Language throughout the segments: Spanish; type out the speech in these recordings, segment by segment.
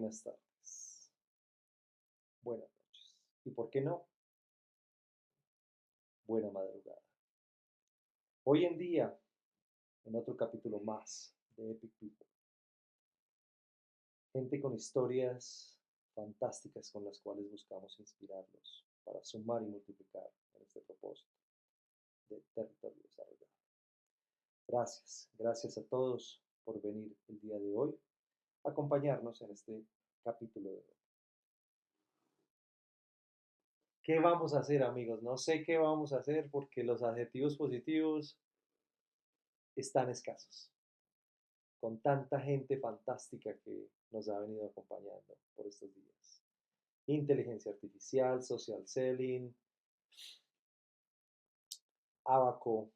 Buenas tardes, buenas noches y, ¿por qué no?, buena madrugada. Hoy en día, en otro capítulo más de Epic People, gente con historias fantásticas con las cuales buscamos inspirarlos para sumar y multiplicar en este propósito de territorio desarrollado. Gracias a todos por venir el día de hoy a acompañarnos en este capítulo de hoy. ¿Qué vamos a hacer, amigos? No sé qué vamos a hacer porque los adjetivos positivos están escasos, con tanta gente fantástica que nos ha venido acompañando por estos días. Inteligencia artificial, social selling, Abaco,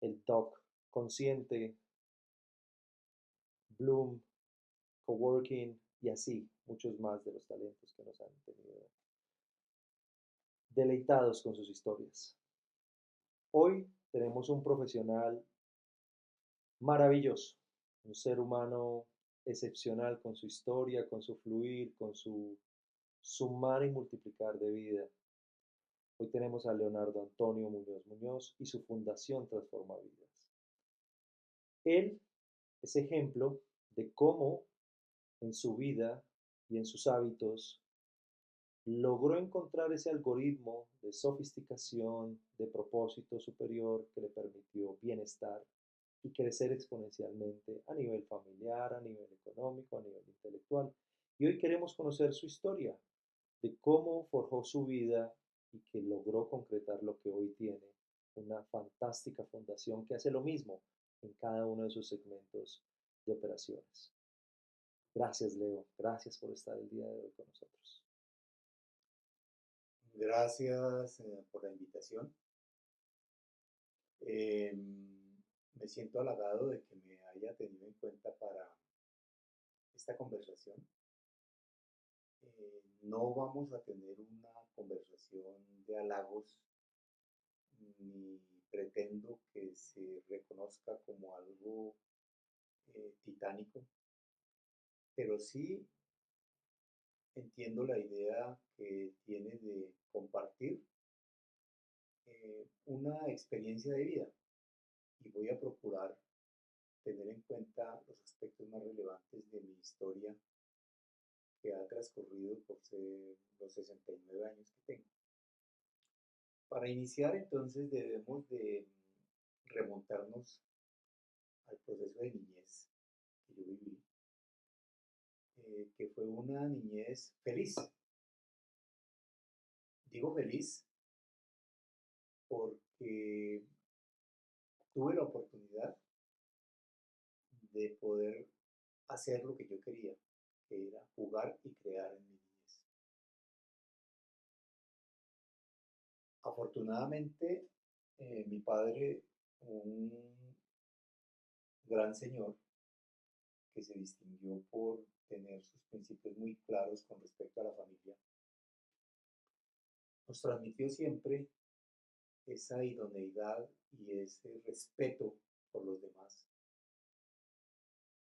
el doc consciente, Bloom, coworking y así muchos más de los talentos que nos han tenido deleitados con sus historias. Hoy tenemos un profesional maravilloso, un ser humano excepcional con su historia, con su fluir, con su sumar y multiplicar de vida. Hoy tenemos a Leonardo Antonio Muñoz Muñoz y su fundación Transforma Vidas. Él es ejemplo de cómo en su vida y en sus hábitos logró encontrar ese algoritmo de sofisticación, de propósito superior que le permitió bienestar y crecer exponencialmente a nivel familiar, a nivel económico, a nivel intelectual. Y hoy queremos conocer su historia, de cómo forjó su vida y que logró concretar lo que hoy tiene, una fantástica fundación que hace lo mismo en cada uno de sus segmentos de operaciones. Gracias, Leo. Gracias por estar el día de hoy con nosotros. Gracias por la invitación. Me siento halagado de que me haya tenido en cuenta para esta conversación. No vamos a tener una conversación de halagos, ni pretendo que se reconozca como algo titánico, pero sí entiendo la idea que tiene de compartir una experiencia de vida y voy a procurar tener en cuenta los aspectos más relevantes de mi historia que ha transcurrido por los 69 años que tengo. Para iniciar entonces debemos de remontarnos al proceso de niñez que yo viví, que fue una niñez feliz. Digo feliz porque tuve la oportunidad de poder hacer lo que yo quería, que era jugar y crear en mi niñez. Afortunadamente, mi padre, un gran señor que se distinguió por tener sus principios muy claros con respecto a la familia, nos transmitió siempre esa idoneidad y ese respeto por los demás,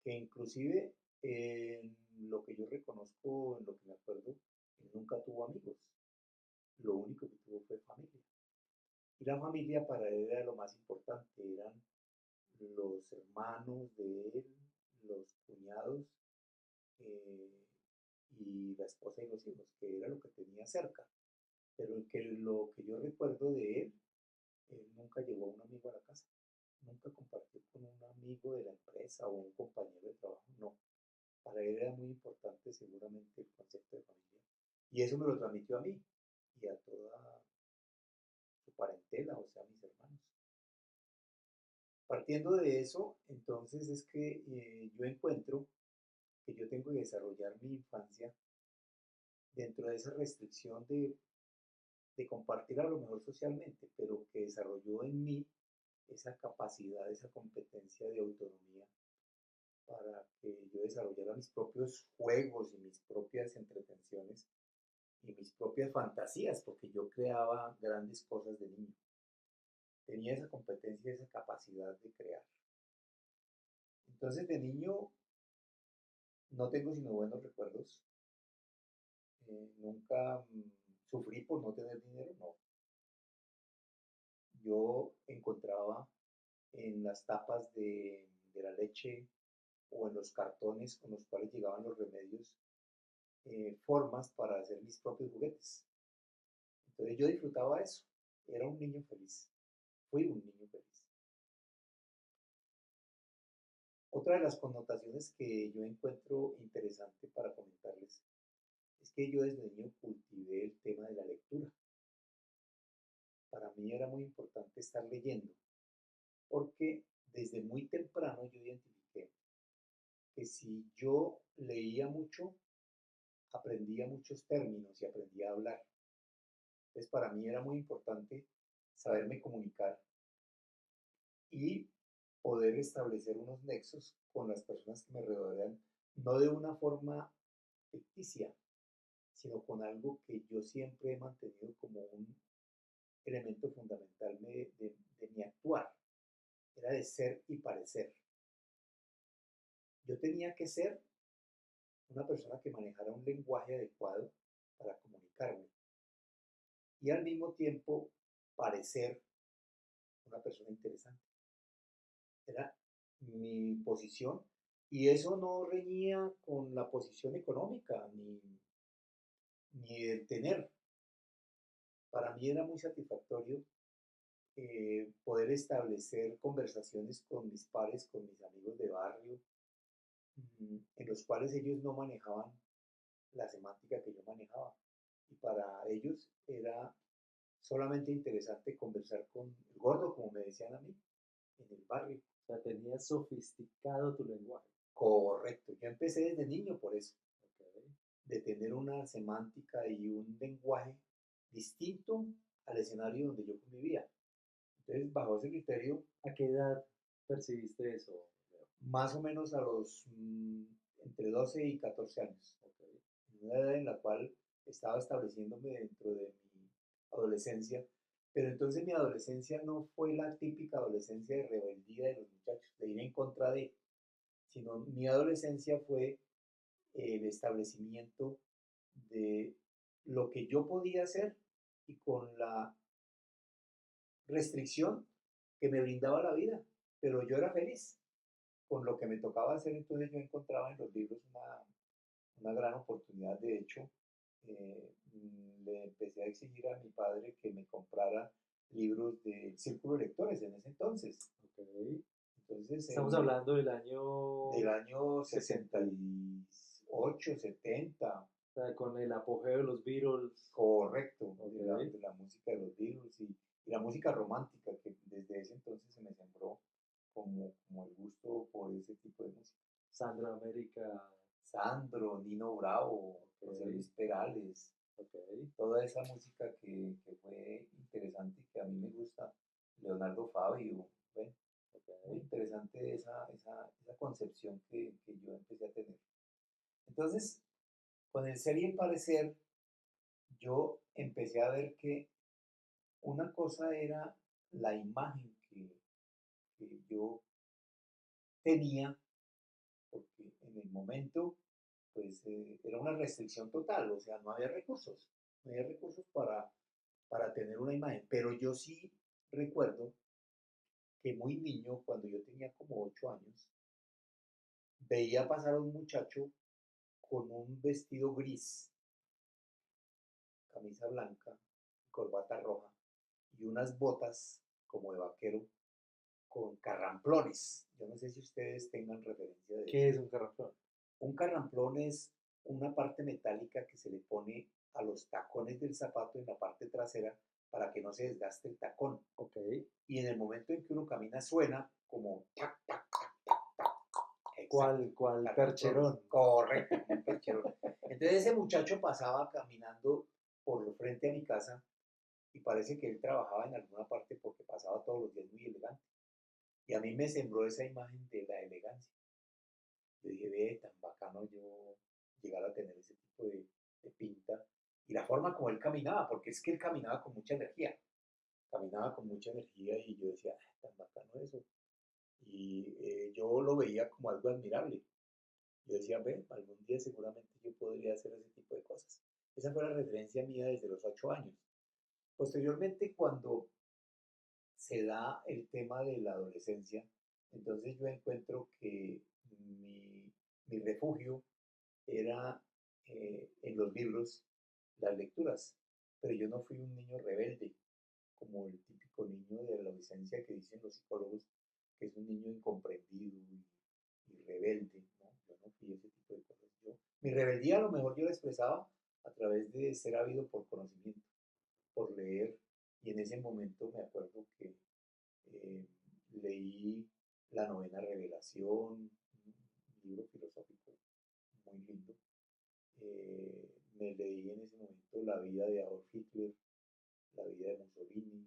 que inclusive en lo que yo reconozco, en lo que me acuerdo, él nunca tuvo amigos, lo único que tuvo fue familia. Y la familia para él era lo más importante, eran los hermanos de él, los cuñados eh, y la esposa y los hijos, que era lo que tenía cerca. Pero lo que yo recuerdo de él nunca llevó a un amigo a la casa, nunca compartió con un amigo de la empresa o un compañero de trabajo, no. Para él era muy importante seguramente el concepto de familia. Y eso me lo transmitió a mí y a toda su parentela, o sea, a mis hermanos. Partiendo de eso, entonces es que yo encuentro que yo tengo que desarrollar mi infancia dentro de esa restricción de compartir a lo mejor socialmente, pero que desarrolló en mí esa capacidad, esa competencia de autonomía para que yo desarrollara mis propios juegos y mis propias entretenciones y mis propias fantasías, porque yo creaba grandes cosas de niño. Tenía esa competencia, esa capacidad de crear. Entonces de niño no tengo sino buenos recuerdos. Nunca sufrí por no tener dinero, no. Yo encontraba en las tapas de la leche o en los cartones con los cuales llegaban los remedios, formas para hacer mis propios juguetes. Entonces yo disfrutaba eso. Era un niño feliz. Fui un niño feliz. Otra de las connotaciones que yo encuentro interesante para comentarles es que yo desde niño cultivé el tema de la lectura. Para mí era muy importante estar leyendo, porque desde muy temprano yo identifiqué que si yo leía mucho, aprendía muchos términos y aprendía a hablar. Entonces para mí era muy importante saberme comunicar y poder establecer unos nexos con las personas que me rodean, no de una forma ficticia, sino con algo que yo siempre he mantenido como un elemento fundamental de mi actuar, era de ser y parecer. Yo tenía que ser una persona que manejara un lenguaje adecuado para comunicarme y al mismo tiempo parecer una persona interesante. Era mi posición y eso no reñía con la posición económica ni el tener. Para mí era muy satisfactorio poder establecer conversaciones con mis pares, con mis amigos de barrio, en los cuales ellos no manejaban la semántica que yo manejaba. Y para ellos era solamente interesante conversar con el gordo, como me decían a mí, en el barrio. O sea, tenías sofisticado tu lenguaje. Correcto, yo empecé desde niño por eso, Ok. de tener una semántica y un lenguaje distinto al escenario donde yo convivía. Entonces, bajo ese criterio, ¿A qué edad percibiste eso, Leo? más o menos a los entre 12 y 14 años, Ok. una edad en la cual estaba estableciéndome dentro de mi adolescencia, pero entonces mi adolescencia no fue la típica adolescencia de rebeldía de los muchachos, de ir en contra de, sino mi adolescencia fue el establecimiento de lo que yo podía hacer y con la restricción que me brindaba la vida, pero yo era feliz con lo que me tocaba hacer, entonces yo encontraba en los libros una gran oportunidad. De hecho, le empecé a exigir a mi padre que me comprara libros del Círculo de Lectores en ese entonces. Ok. Entonces, Estamos hablando del año del año 60, o 68, 70, sea, con el apogeo de los Beatles. correcto, Ok. de la música de los Beatles y la música romántica, que desde ese entonces se me sembró como el gusto por ese tipo de música. Sandra América. Sandro, Nino Bravo, Ok. José Luis Perales, Ok. toda esa música que fue interesante y que a mí me gusta, Leonardo Fabio, bueno, muy Ok. interesante esa concepción que yo empecé a tener. Entonces, con el ser y el parecer, yo empecé a ver que una cosa era la imagen que yo tenía, porque en el momento, pues era una restricción total, o sea, no había recursos para tener una imagen, pero yo sí recuerdo que muy niño, cuando yo tenía como 8 años, veía pasar a un muchacho con un vestido gris, camisa blanca, corbata roja y unas botas como de vaquero con carramplones. Yo no sé si ustedes tengan referencia de eso. ¿Qué es un carrafón? Un carramplón es una parte metálica que se le pone a los tacones del zapato en la parte trasera para que no se desgaste el tacón. Ok. Y en el momento en que uno camina suena como tac, tac, tac, tac, tac. Exacto. ¿Cuál Carramplones. percherón? Correcto, como un percherón. Entonces ese muchacho pasaba caminando por frente a mi casa y parece que él trabajaba en alguna parte porque pasaba todos los días muy elegante. Y a mí me sembró esa imagen de la elegancia. Yo dije, ve, tan bacano yo llegar a tener ese tipo de pinta. Y la forma como él caminaba, porque es que él caminaba con mucha energía. Caminaba con mucha energía y yo decía, tan bacano eso. Y yo lo veía como algo admirable. Yo decía, ve, algún día seguramente yo podría hacer ese tipo de cosas. Esa fue la referencia mía desde los 8 años. Posteriormente, cuando se da el tema de la adolescencia, entonces yo encuentro que mi refugio era en los libros, las lecturas, pero yo no fui un niño rebelde, como el típico niño de la adolescencia que dicen los psicólogos, que es un niño incomprendido y rebelde, ¿no? Yo no fui ese tipo de cosas. Mi rebeldía a lo mejor yo la expresaba a través de ser ávido por conocimiento, por leer, y en ese momento me acuerdo que eh, leí La Novena Revelación, un libro filosófico muy lindo. Me leí en ese momento La vida de Adolf Hitler, La vida de Mussolini,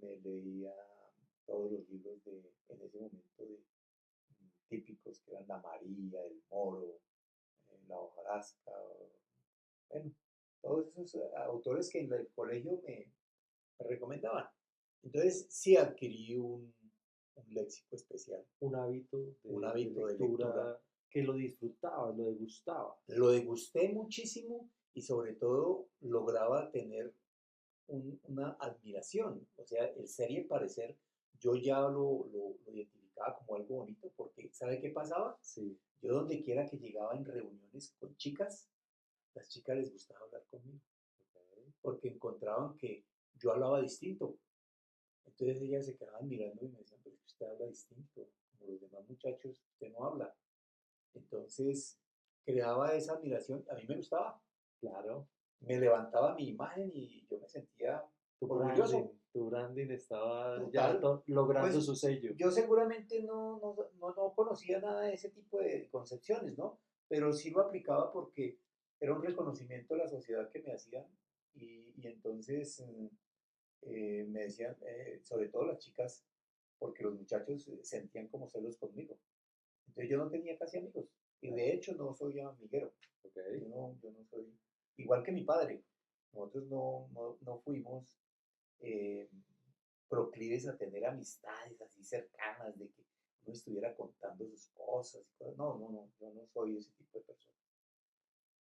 me leía todos los libros en ese momento típicos que eran La María, El Moro, La hojarasca, bueno, todos esos autores que en el colegio me recomendaban. Entonces sí adquirí un léxico especial, Un hábito un de hábito de lectura. lectura que lo disfrutabas, lo degustabas. Lo degusté muchísimo y sobre todo lograba tener una admiración. O sea, el ser y el parecer, yo ya lo identificaba como algo bonito porque, ¿sabe qué pasaba? Sí, Yo donde quiera que llegaba en reuniones con chicas, las chicas les gustaba hablar conmigo ok, porque encontraban que yo hablaba distinto. Entonces ellas se quedaban mirando y me decían, pero es que usted habla distinto, como los demás muchachos, usted no habla. Entonces creaba esa admiración, a mí me gustaba, claro. me levantaba mi imagen y yo me sentía orgulloso, Tu branding estaba ya total. logrando Pues su sello. yo seguramente no conocía nada de ese tipo de concepciones, ¿no? Pero sí lo aplicaba porque era un reconocimiento de la sociedad que me hacían y entonces me decían, sobre todo las chicas, porque los muchachos sentían como celos conmigo. Entonces yo no tenía casi amigos y Claro, de hecho no soy amiguero. ok. Yo no soy igual que mi padre. Nosotros no fuimos eh, proclives a tener amistades así cercanas, de que uno estuviera contando sus cosas y cosas. No, yo no soy ese tipo de persona.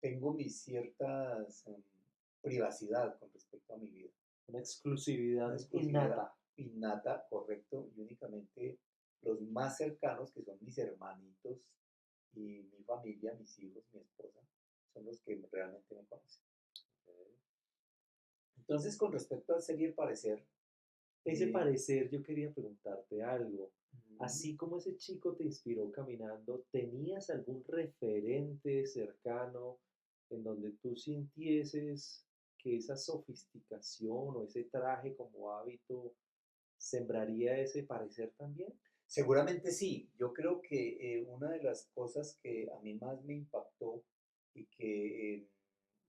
Tengo mis ciertas privacidad con respecto a mi vida. Una Una exclusividad exclusividad innata. innata, correcto, y únicamente los más cercanos, que son mis hermanitos y mi familia, mis hijos, mi esposa, son los que realmente me conocen. Ok. Entonces, con respecto al ser y el parecer, Ese eh, parecer, yo quería preguntarte algo. mm, Así como ese chico te inspiró caminando, ¿tenías algún referente cercano en donde tú sintieses que esa sofisticación o ese traje como hábito sembraría ese parecer también? seguramente sí. Yo creo que una de las cosas que a mí más me impactó y que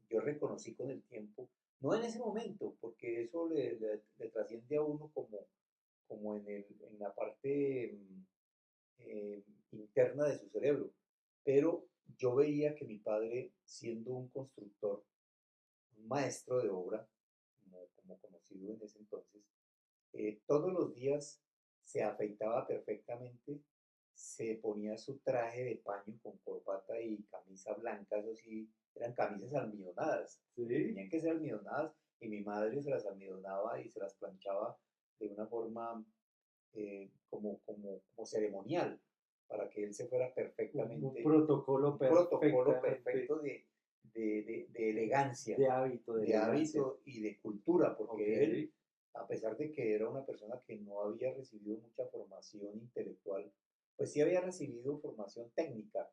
yo reconocí con el tiempo, no en ese momento, porque eso le trasciende a uno como en la parte interna de su cerebro. Pero yo veía que mi padre, siendo un constructor, un maestro de obra, como conocido en ese entonces, todos los días se afeitaba perfectamente, se ponía su traje de paño con corbata y camisa blanca, eso sí, eran camisas almidonadas, porque Sí, tenían que ser almidonadas y mi madre se las almidonaba y se las planchaba de una forma como ceremonial, para que él se fuera un perfectamente, protocolo un protocolo perfectamente perfecto de elegancia, de hábito, de de elegancia. hábito y de cultura, Ok, porque él, a pesar de que era una persona que no había recibido mucha formación intelectual, pues sí había recibido formación técnica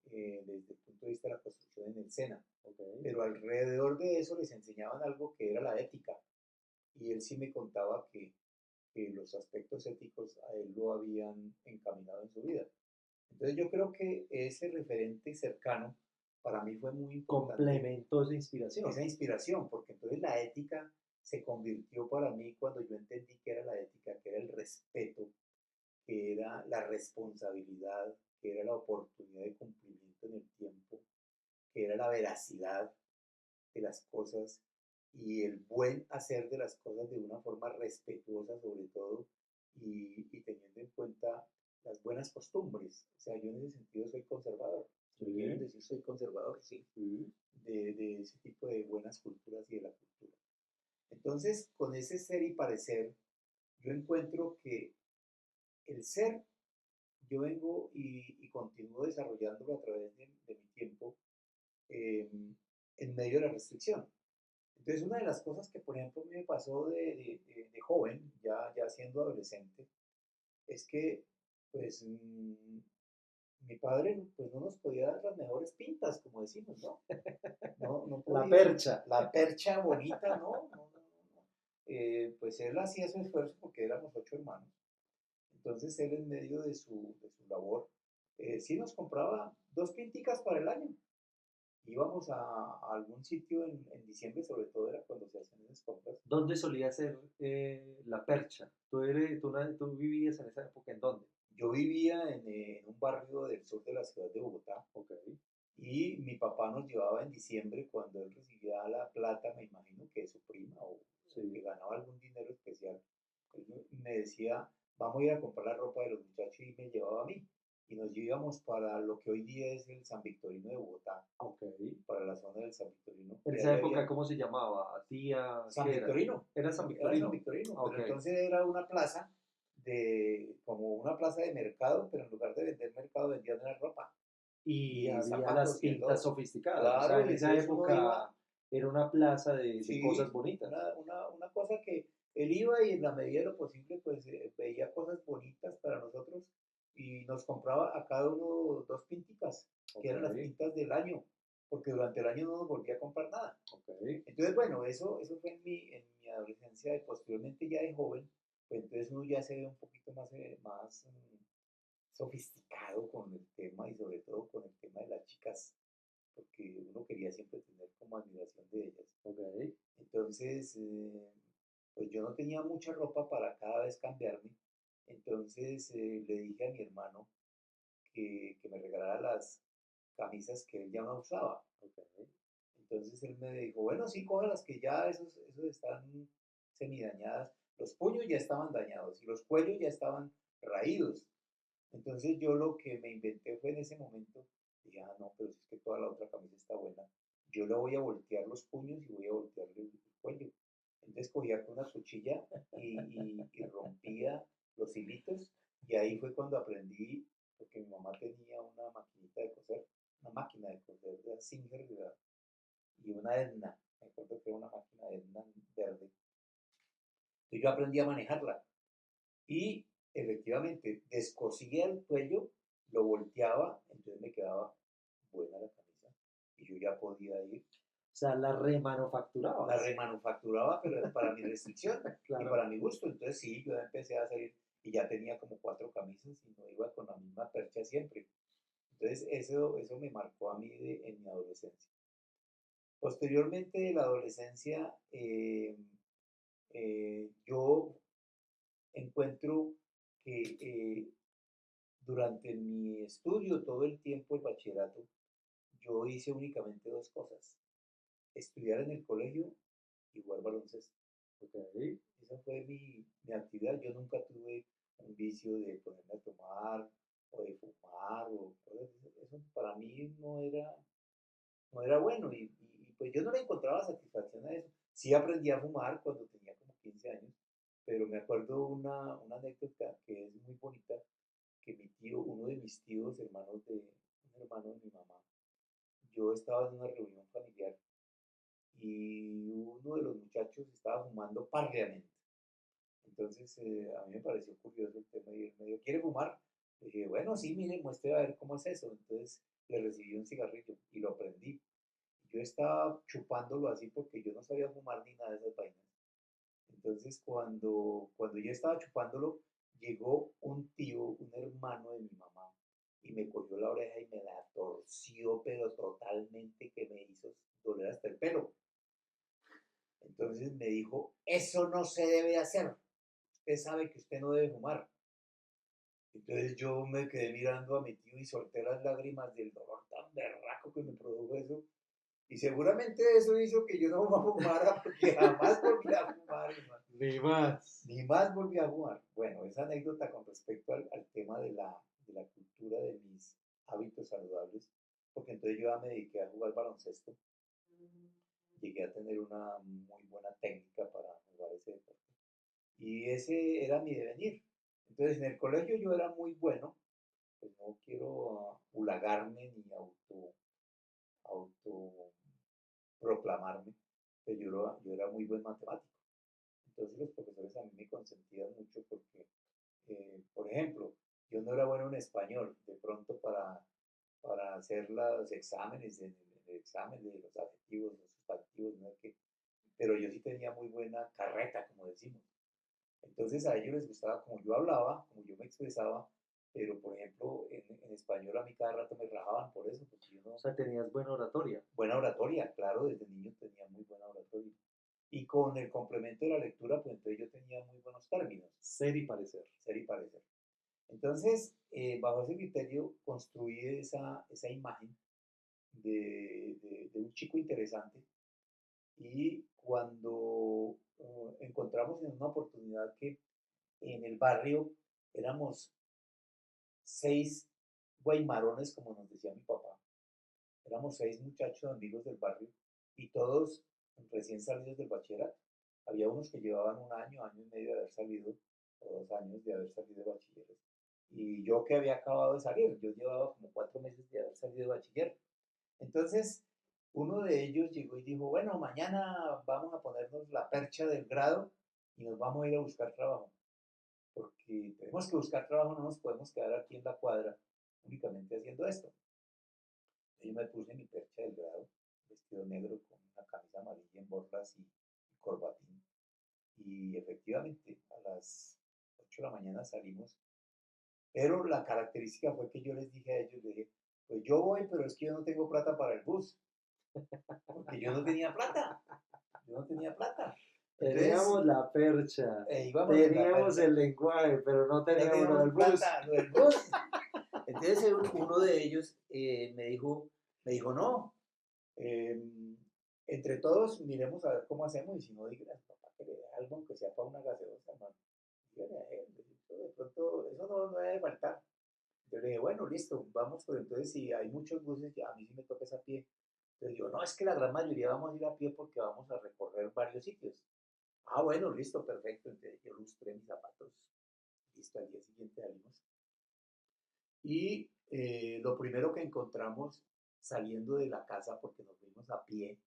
desde el punto de vista de la construcción en el SENA, ok. pero alrededor de eso les enseñaban algo que era la ética, y él sí me contaba que los aspectos éticos a él lo habían encaminado en su vida. Entonces yo creo que ese referente cercano para mí fue muy importante, Complemento esa inspiración. esa inspiración, porque entonces la ética se convirtió para mí cuando yo entendí que era la ética, que era el respeto, que era la responsabilidad, que era la oportunidad de cumplimiento en el tiempo, que era la veracidad de las cosas y el buen hacer de las cosas de una forma respetuosa sobre todo y teniendo en cuenta las buenas costumbres. O sea, yo en ese sentido soy conservador. Si me quieren Sí, decir soy conservador, sí, sí. de ese tipo de buenas culturas y de la cultura. Entonces, con ese ser y parecer, yo encuentro que el ser, yo vengo y continúo desarrollándolo a través de mi tiempo eh, en medio de la restricción. Entonces, una de las cosas que, por ejemplo, a mí me pasó de joven, ya siendo adolescente, es que, pues, mi padre pues, no nos podía dar las mejores pintas, como decimos, ¿no? No La podía. percha. La percha bonita, ¿no? No. Pues él hacía su esfuerzo porque éramos 8 hermanos. Entonces él en medio de su labor, sí nos compraba 2 pinticas para el año. Íbamos a algún sitio en diciembre, sobre todo era cuando se hacían esas compras. ¿Dónde solía ser la percha? ¿Tú vivías en esa época en dónde? Yo vivía en un barrio del sur de la ciudad de Bogotá Ok, y mi papá nos llevaba en diciembre cuando él recibía la plata, me imagino que de su prima o que sí. ganaba algún dinero especial. Él me decía, vamos a ir a comprar la ropa de los muchachos y me llevaba a mí. Y nos íbamos para lo que hoy día es el San Victorino de Bogotá, Ok. para la zona del San Victorino. En Y esa ahí época, había ¿cómo se llamaba? Tía, San ¿qué era? Victorino, ¿Era San era San Victorino? Victorino, pero Ok. entonces era una plaza como una plaza de mercado, pero en lugar de vender mercado vendían la ropa Y y había las zapatos y de pintas todo. sofisticadas. O sea, Claro, en y esa entonces uno iba, época era una plaza de cosas sí, bonitas. una cosa que él iba y en la medida de lo posible pues veía cosas bonitas para nosotros y nos compraba a cada uno 2 pinticas, que Ok, eran las pintas del año, porque durante el año no nos volvía a comprar nada. ok. Entonces, bueno, eso fue en mi adolescencia y posteriormente ya de joven, pues entonces uno ya se ve un poquito más sofisticado con el tema y sobre todo con el tema de las chicas, porque uno quería siempre tener como admiración de ellas. Ok. Entonces, pues yo no tenía mucha ropa para cada vez cambiarme, entonces le dije a mi hermano que me regalara las camisas que él ya no usaba. Ok. Entonces él me dijo, bueno, sí, coge las que ya esos están semidañadas. Los puños ya estaban dañados y los cuellos ya estaban raídos. Entonces yo lo que me inventé fue en ese momento, dije, ah, no, pero si es que toda la otra camisa está buena, yo le voy a voltear los puños y voy a voltearle el cuello. Entonces cogía con una cuchilla y rompía los hilitos y ahí fue cuando aprendí, porque mi mamá tenía una maquinita de coser, una máquina de coser de Singer y una Edna, me acuerdo que era una máquina Edna verde. Entonces yo aprendí a manejarla y efectivamente descosía el cuello, lo volteaba, entonces me quedaba buena la camisa y yo ya podía ir. O sea, la La remanufacturabas. remanufacturaba, pero para mi restricción y Claro. para mi gusto. Entonces sí, yo empecé a salir y ya tenía como 4 camisas y no iba con la misma percha siempre. Entonces eso me marcó a mí en mi adolescencia. Posteriormente de la adolescencia, yo encuentro que durante mi estudio, todo el tiempo, el bachillerato, yo hice únicamente 2 cosas: estudiar en el colegio y jugar baloncesto. Ok. Esa fue mi actividad. Yo nunca tuve un vicio de ponerme a tomar o de fumar o cosas de eso. Eso para mí no era bueno y pues yo no le encontraba satisfacción a eso. Sí aprendí a fumar cuando tenía como 15 años, pero me acuerdo una anécdota que es muy bonita, que mi tío, uno de mis tíos, un hermano de mi mamá, yo estaba en una reunión familiar y uno de los muchachos estaba fumando parleamente. Entonces a mí me pareció curioso el tema y él me dijo, ¿quiere fumar? Le dije, bueno, sí, mire, muestre a ver cómo es eso. Entonces le recibí un cigarrillo y lo prendí. Yo estaba chupándolo así porque yo no sabía fumar ni nada de esas vainas. Entonces, cuando yo estaba chupándolo, llegó un tío, un hermano de mi mamá, y me cogió la oreja y me la torció, pero totalmente, que me hizo doler hasta el pelo. Entonces me dijo, eso no se debe hacer. Usted sabe que usted no debe fumar. Entonces yo me quedé mirando a mi tío y solté las lágrimas del dolor tan berraco que me produjo eso. Y seguramente eso hizo que yo no fumara porque jamás volví a fumar, hermano. Ni más. Ni más volví a jugar. Bueno, esa anécdota con respecto al tema de la cultura de mis hábitos saludables. porque entonces yo ya me dediqué a jugar baloncesto, llegué a tener una muy buena técnica para jugar ese deporte. Y ese era mi devenir. Entonces en el colegio yo era muy bueno, pues no quiero hulagarme ni auto proclamarme, pero yo era muy buen matemático. Entonces los profesores a mí me consentían mucho porque, por ejemplo, yo no era bueno en español, de pronto para hacer los exámenes, el examen de los adjetivos, los sustantivos, ¿no? Pero yo sí tenía muy buena carreta, como decimos. Entonces a ellos les gustaba como yo hablaba, como yo me expresaba, pero por ejemplo en español a mí cada rato me rajaban por eso, porque yo O no... sea, tenías buena oratoria. Buena oratoria, claro, desde niño tenía muy buena oratoria. Y con el complemento de la lectura, pues entonces yo tenía muy buenos términos, Ser y parecer. ser y parecer. Entonces, bajo ese criterio, construí esa imagen de un chico interesante y cuando encontramos en una oportunidad que en el barrio éramos 6 guaymarones, como nos decía mi papá, éramos 6 muchachos amigos del barrio y todos recién salidos del bachillerato. Había unos que llevaban un año, año y medio de haber salido, o 2 años de haber salido de bachiller. Y yo que había acabado de salir, yo llevaba como 4 meses de haber salido de bachiller. Entonces, uno de ellos llegó y dijo, bueno, mañana vamos a ponernos la percha del grado y nos vamos a ir a buscar trabajo, porque tenemos que buscar trabajo, no nos podemos quedar aquí en la cuadra únicamente haciendo esto. Yo me puse mi percha del grado, vestido negro con una camisa amarilla en borlas y corbatín. Y efectivamente, a las 8 de la mañana salimos. Pero la característica fue que yo les dije a ellos, les dije, pues yo voy, pero es que yo no tengo plata para el bus, porque yo no tenía plata. Yo no tenía plata. Entonces, Teníamos la percha, íbamos en la teníamos percha. el lenguaje, pero no No teníamos lo teníamos del bus. plata, lo del bus. Entonces uno de ellos me dijo, no, eh, entre todos miremos a ver cómo hacemos y si no, dígale a papá que le dé algo, aunque sea para una gaseosa, hermano. Dígale a él, de pronto eso no debe faltar. Yo le dije, bueno, listo, vamos, pero entonces si hay muchos buses, a mí sí me toca es a pie. Entonces digo, no, es que la gran mayoría vamos a ir a pie porque vamos a recorrer varios sitios. Ah, bueno, listo, perfecto. Entonces yo lustré mis zapatos. Listo, al día siguiente salimos. Y lo primero que encontramos saliendo de la casa, porque nos fuimos a pie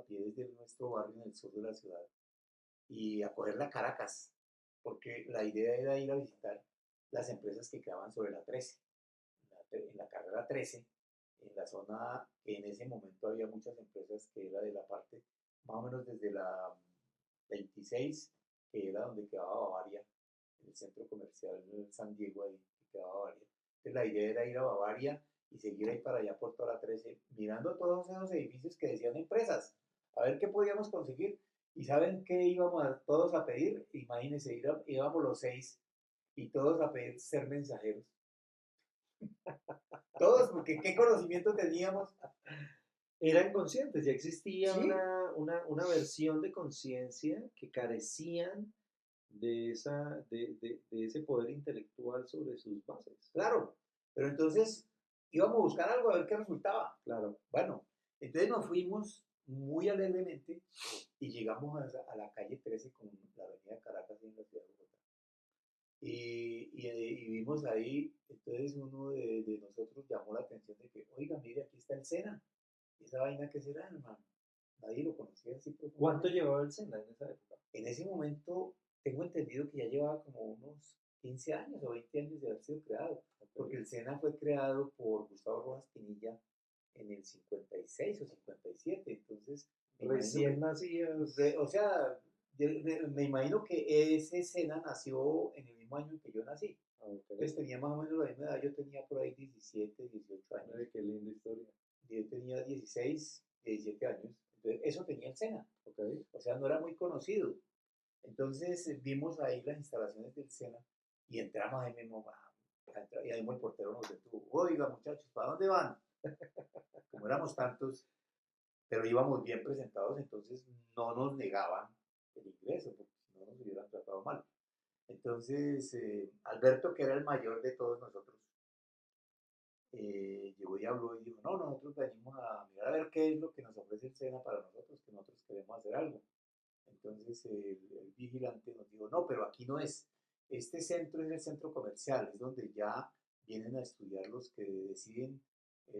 desde nuestro barrio en el sur de la ciudad y a coger la Caracas, porque la idea era ir a visitar las empresas que quedaban sobre la 13, en la carrera 13, en la zona que en ese momento había muchas empresas que era de la parte, más o menos desde la 26, que era donde quedaba Bavaria, en el centro comercial San Diego, ahí quedaba Bavaria. Entonces la idea era ir a Bavaria y seguir ahí para allá por toda la 13, mirando todos esos edificios que decían empresas, a ver qué podíamos conseguir. ¿Y saben qué íbamos todos a pedir? Imagínense, íbamos los 6 y todos a pedir ser mensajeros. Todos, porque qué conocimiento teníamos. Eran conscientes, ya existía Sí, una versión de conciencia que carecían de ese poder intelectual sobre sus bases. claro. Pero entonces íbamos a buscar algo a ver qué resultaba. Claro. Bueno, entonces nos fuimos muy alegremente y llegamos a la calle 13 con la avenida Caracas en la ciudad de Bogotá. Y vimos ahí, entonces uno de nosotros llamó la atención de que, oiga, mire, aquí está el Sena. ¿Esa vaina qué será, hermano? Nadie lo conocía así ¿Cuánto profundamente. llevaba el Sena en esa época? En ese momento tengo entendido que ya llevaba como unos 15 años o 20 años de haber sido creado, porque Okay. el SENA fue creado por Gustavo Rojas Pinilla en el 56 o 57, entonces me imagino Recién que, nacías. o sea, me imagino que ese SENA nació en el mismo año en que yo nací, Okay. entonces tenía más o menos la misma edad, yo tenía por ahí 17, 18 años, Ay, qué linda historia. y él tenía 16, 17 años, entonces eso tenía el SENA, Okay. o sea, no era muy conocido. Entonces vimos ahí las instalaciones del SENA y entramos ahí mismo, y ahí mismo el portero nos detuvo. Oiga, muchachos, ¿para dónde van? Como éramos tantos, pero íbamos bien presentados, entonces no nos negaban el ingreso, porque si no nos hubieran tratado mal. Entonces, Alberto, que era el mayor de todos nosotros, llegó y habló y dijo, no, nosotros venimos a mirar a ver qué es lo que nos ofrece el SENA para nosotros, que nosotros queremos hacer algo. Entonces el vigilante nos dijo, no, pero aquí no es. Este centro es el centro comercial, es donde ya vienen a estudiar los que deciden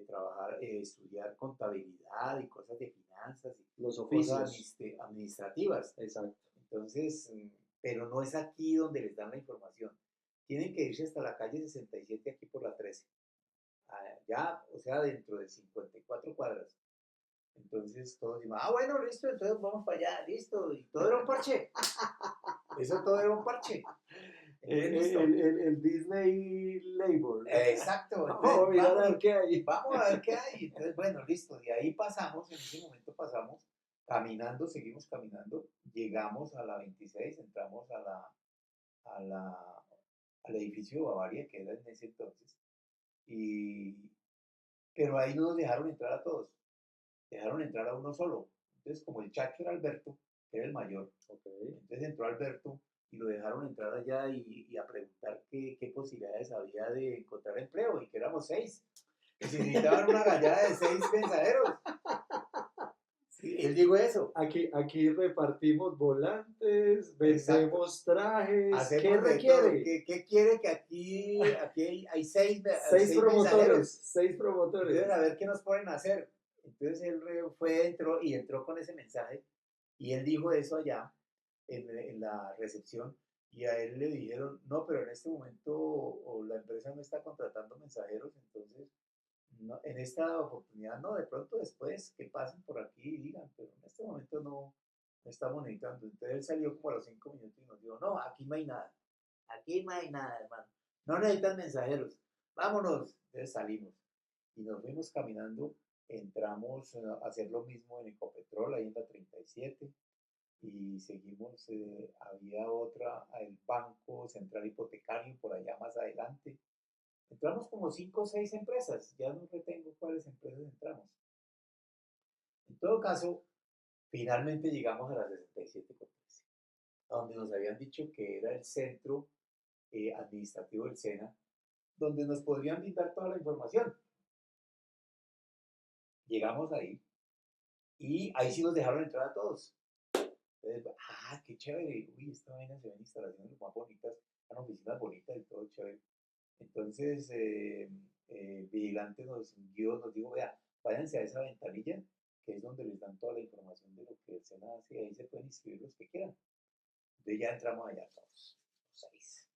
trabajar, estudiar contabilidad y cosas de finanzas Los y cosas oficios. administrativas. Exacto. Entonces, pero no es aquí donde les dan la información. Tienen que irse hasta la calle 67 aquí por la 13. Ya, o sea, dentro de 54 cuadras. Entonces todos decimos, ah, bueno, listo, entonces vamos para allá, listo. Y todo era un parche. Eso todo era un parche. Entonces, listo. El Disney Label. Exacto. Vamos Entonces, a mirar a ver qué hay. vamos a ver qué hay. Entonces, bueno, listo. De ahí pasamos, en ese momento pasamos, caminando, seguimos caminando. Llegamos a la 26, entramos a la, al edificio de Bavaria, que era en ese entonces. Y, pero ahí no nos dejaron entrar a todos. Dejaron entrar a uno solo. Entonces, como el chacho era Alberto, que era el mayor, Okay. entonces entró Alberto y lo dejaron entrar allá y a preguntar qué posibilidades había de encontrar empleo y que éramos 6. Que se necesitaban una gallada de 6 mensajeros. Sí, él dijo eso. Aquí repartimos volantes, Exacto. vendemos trajes. ¿Qué Hacemos de todo. requiere? ¿Qué quiere que aquí hay 6 Seis seis promotores, mensajeros? seis Entonces, promotores. a ver qué nos ponen a hacer. Entonces él fue, entró con ese mensaje y él dijo eso allá en la recepción y a él le dijeron, no, pero en este momento o la empresa no está contratando mensajeros, entonces no, en esta oportunidad no, de pronto después que pasen por aquí y digan, pero en este momento no estamos necesitando. Entonces él salió como a los 5 minutos y nos dijo, no, aquí no hay nada, aquí no hay nada, hermano, no necesitan mensajeros, vámonos. Entonces salimos y nos fuimos caminando, entramos a hacer lo mismo en Ecopetrol, ahí en la 37, y seguimos, había otra, el Banco Central Hipotecario por allá más adelante. Entramos como 5 o 6 empresas, ya no retengo cuáles empresas entramos. En todo caso, finalmente llegamos a la 67 Cortés, a donde nos habían dicho que era el centro administrativo del SENA, donde nos podrían brindar toda la información. Llegamos ahí y ahí sí nos dejaron entrar a todos. Entonces, qué chévere, uy, esta vaina se ven instalaciones más bonitas, son oficinas bonitas y todo chévere. Entonces, el vigilante nos guió, nos dijo, vea, váyanse a esa ventanilla, que es donde les dan toda la información de lo que el SENA hace, y ahí se pueden inscribir los que quieran. Entonces ya entramos allá todos, los 6.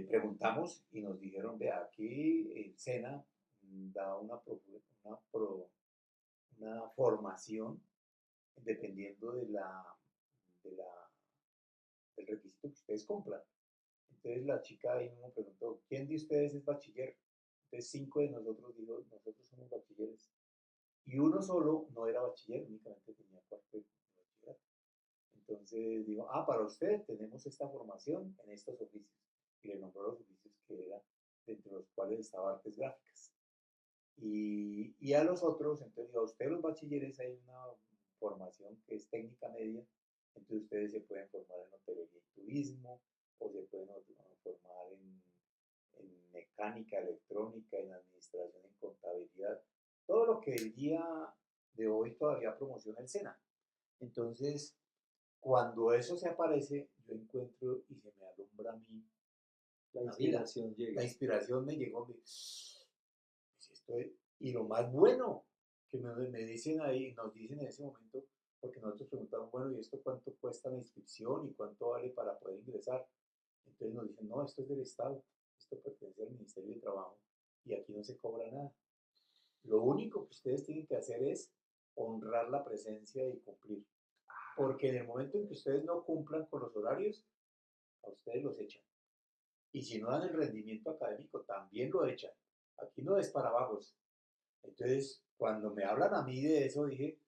Preguntamos y nos dijeron, vea, aquí el SENA da una formación dependiendo de la, del requisito que ustedes cumplan. Entonces la chica ahí mismo preguntó, ¿quién de ustedes es bachiller? Entonces 5 de nosotros dijo, nosotros somos bachilleres. Y uno solo no era bachiller, únicamente tenía cuarto de bachillerato. Entonces dijo, para usted tenemos esta formación en estos oficios. Y le nombró los oficios que eran, entre los cuales estaba artes gráficas. Y a los otros, entonces digo, a ustedes los bachilleres hay una formación que es técnica media, entonces ustedes se pueden formar en hotelería y turismo, o se pueden formar en mecánica, electrónica, en administración, en contabilidad, todo lo que el día de hoy todavía promociona el SENA. Entonces, cuando eso se aparece, yo encuentro y se me alumbra a mí La la vida. inspiración La llega. inspiración me llegó, y lo más bueno que me dicen ahí, nos dicen en ese momento, porque nosotros preguntamos, bueno, ¿y esto cuánto cuesta la inscripción y cuánto vale para poder ingresar? Entonces nos dicen, no, esto es del Estado, esto pertenece al Ministerio de Trabajo y aquí no se cobra nada. Lo único que ustedes tienen que hacer es honrar la presencia y cumplir. Porque en el momento en que ustedes no cumplan con los horarios, a ustedes los echan. Y si no dan el rendimiento académico, también lo echan. Aquí no es para vagos. Entonces, cuando me hablan a mí de eso, dije,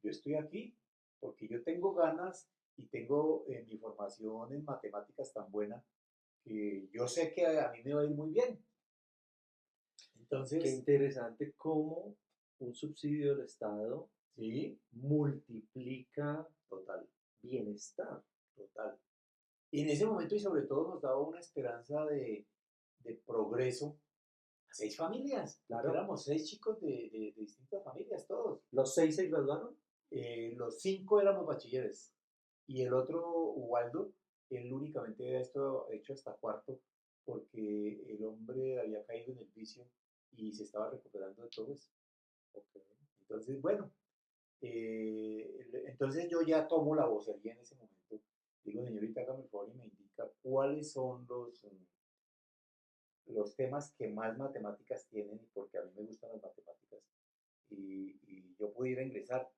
yo estoy aquí porque yo tengo ganas y tengo mi formación en matemáticas tan buena que yo sé que a mí me va a ir muy bien. Qué Entonces, interesante cómo un subsidio del Estado sí, multiplica total, bienestar. total. Y en ese momento y sobre todo nos daba una esperanza de progreso 6 familias, Claro. éramos 6 chicos de distintas familias, todos. ¿Los 6 se graduaron? Los 5 éramos bachilleres y el otro, Ubaldo, él únicamente había hecho hasta cuarto porque el hombre había caído en el vicio y se estaba recuperando de todo eso. Ok. Entonces, bueno, entonces yo ya tomo la vocería en ese momento. Digo, señorita, hágame el favor y me indica cuáles son los temas que más matemáticas tienen, porque a mí me gustan las matemáticas, y yo pude ir a ingresar.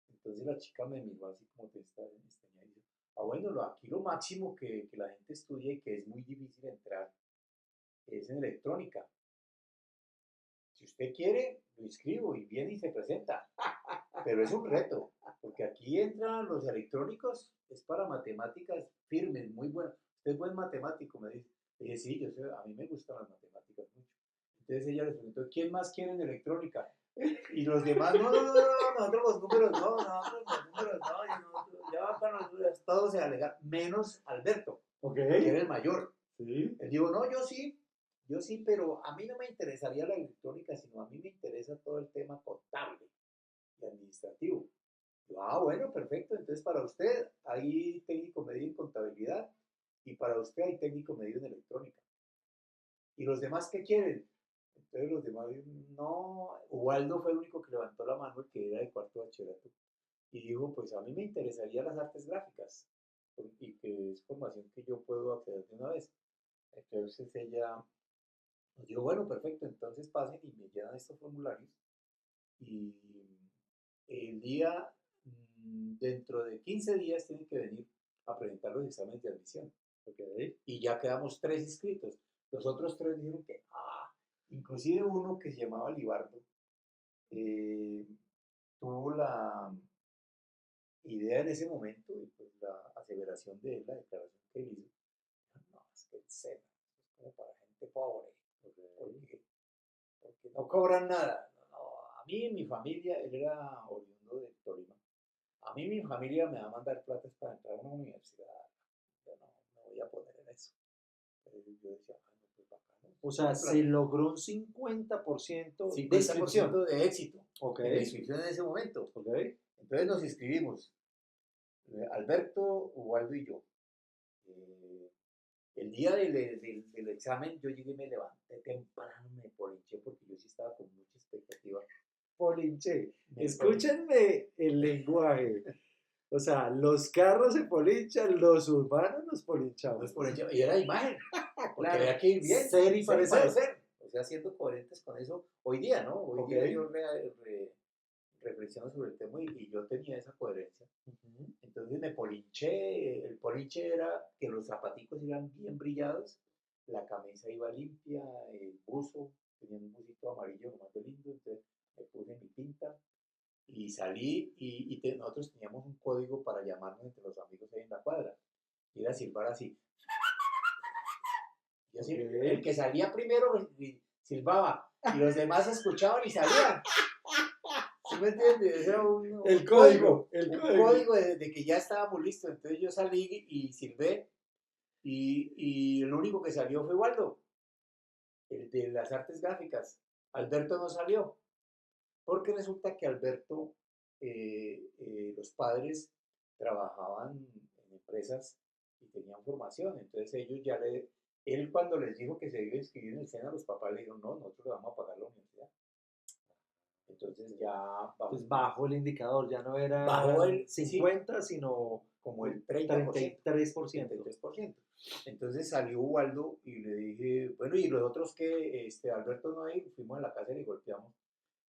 Entonces la chica me miró así como te está y dice, bueno, aquí lo máximo que la gente estudia y que es muy difícil entrar es en electrónica. Si usted quiere, lo inscribo y viene y se presenta. Pero es un reto, porque aquí entran los electrónicos, es para matemáticas firmes, muy buenas. Usted es buen matemático, me dice. Le dije, sí, a mí me gustan las matemáticas mucho. Entonces ella le preguntó, ¿quién más quiere en electrónica? Y los demás, no, nosotros los números no, ya para nosotros todos se alegan, menos Alberto, que era el mayor. Sí. Él dijo, no, yo sí, pero a mí no me interesaría la electrónica, sino a mí me interesa todo el tema contable y administrativo. Yo, bueno, perfecto, entonces para usted hay técnico medio en contabilidad y para usted hay técnico medio en electrónica. ¿Y los demás qué quieren? Entonces los demás, no, Ubaldo fue el único que levantó la mano, el que era de cuarto bachillerato, y dijo, pues a mí me interesaría las artes gráficas, y que es formación que yo puedo acceder de una vez. Entonces ella nos dijo, bueno, perfecto, entonces pasen y me llenan estos formularios, y el día, dentro de 15 días tienen que venir a presentar los exámenes de admisión. Okay. Y ya quedamos 3 inscritos. Los otros 3 dijeron que, inclusive uno que se llamaba Libardo, tuvo la idea en ese momento y pues la aseveración de él, la declaración que él hizo, no, es que el SENA es como para gente pobre, porque no cobran nada. No, a mí, mi familia, él era oriundo de Tolima, a mí mi familia me va a mandar plata para entrar a una universidad, yo no me voy a poner en eso. Pero yo decía, no, pues bacano. O sea, se logró un 50% de 50% de éxito okay. en la inscripción en ese momento. Okay. Entonces nos inscribimos, Alberto, Ubaldo y yo. El día del examen yo llegué y me levanté temprano, me polinché porque yo sí estaba con mucha expectativa. Polinché. Escúchenme el lenguaje. O sea, los carros se polinchan, los urbanos nos polinchamos. Y era imagen, porque claro. había que ir bien. Ser y parecer. O sea, siendo coherentes con eso hoy día, ¿no? Hoy día yo reflexiono sobre el tema y yo tenía esa coherencia. Entonces me polinché, el polinche era que los zapaticos iban bien brillados, la camisa iba limpia, el buzo, tenía un busito amarillo nomás de lindo, entonces me puse mi pinta y salí y nosotros teníamos un código para llamarnos entre los amigos ahí en la cuadra, y era silbar así. Y así, el que salía primero silbaba y los demás escuchaban y salían. ¿Sí me entiendes? Era el código de que ya estábamos listos. Entonces yo salí y silbé y el único que salió fue Waldo, el de las artes gráficas. Alberto no salió, porque resulta que Alberto, los padres trabajaban en empresas y tenían formación. Entonces él cuando les dijo que se iba a inscribir en el SENA, los papás le dijeron, no, nosotros le vamos a pagar la universidad. Entonces ya pues bajo el indicador, ya no era bajo el 50, sí, sino como el 30%. 33%. Entonces salió Waldo y le dije, bueno, y los otros que Alberto no hay, fuimos a la casa y le golpeamos.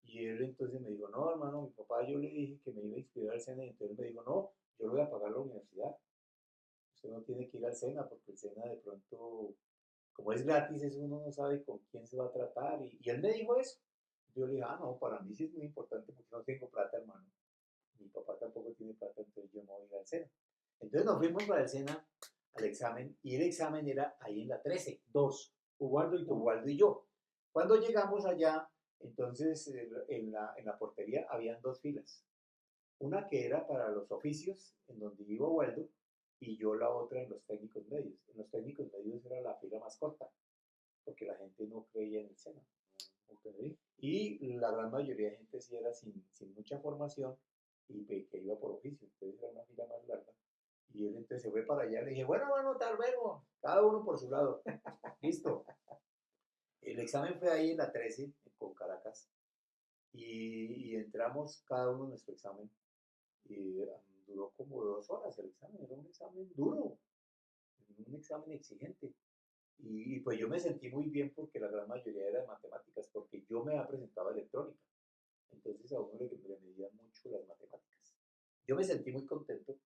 Y él entonces me dijo, no, hermano, mi papá, yo le dije que me iba a inscribir al SENA, y entonces me dijo, no, yo le voy a pagar la universidad. Usted no tiene que ir al SENA, porque el SENA de pronto, como es gratis, eso uno no sabe con quién se va a tratar. Y él me dijo eso. Yo le dije, no, para mí sí es muy importante porque no tengo plata, hermano. Mi papá tampoco tiene plata, entonces yo no voy a ir al SENA. Entonces nos fuimos para el SENA al examen, y el examen era ahí en la 13. Dos, Ubaldo y yo. Cuando llegamos allá, entonces en la portería habían 2 filas. Una que era para los oficios, en donde iba Waldo, y yo la otra en los técnicos medios. En los técnicos medios era la fila más corta, porque la gente no creía en el SENA. Ok. Y la gran mayoría de gente sí era sin mucha formación y que iba por oficio, entonces era una fila más larga. Y él entonces se fue para allá, le dije, bueno, bueno, tal luego, cada uno por su lado. Listo. El examen fue ahí en la 13, con Caracas, y entramos cada uno en nuestro examen. Y duró como 2 horas el examen, era un examen duro, un examen exigente. Y pues yo me sentí muy bien porque la gran mayoría era de matemáticas, porque yo me había presentado a electrónica. Entonces a uno le medían mucho las matemáticas. Yo me sentí muy contento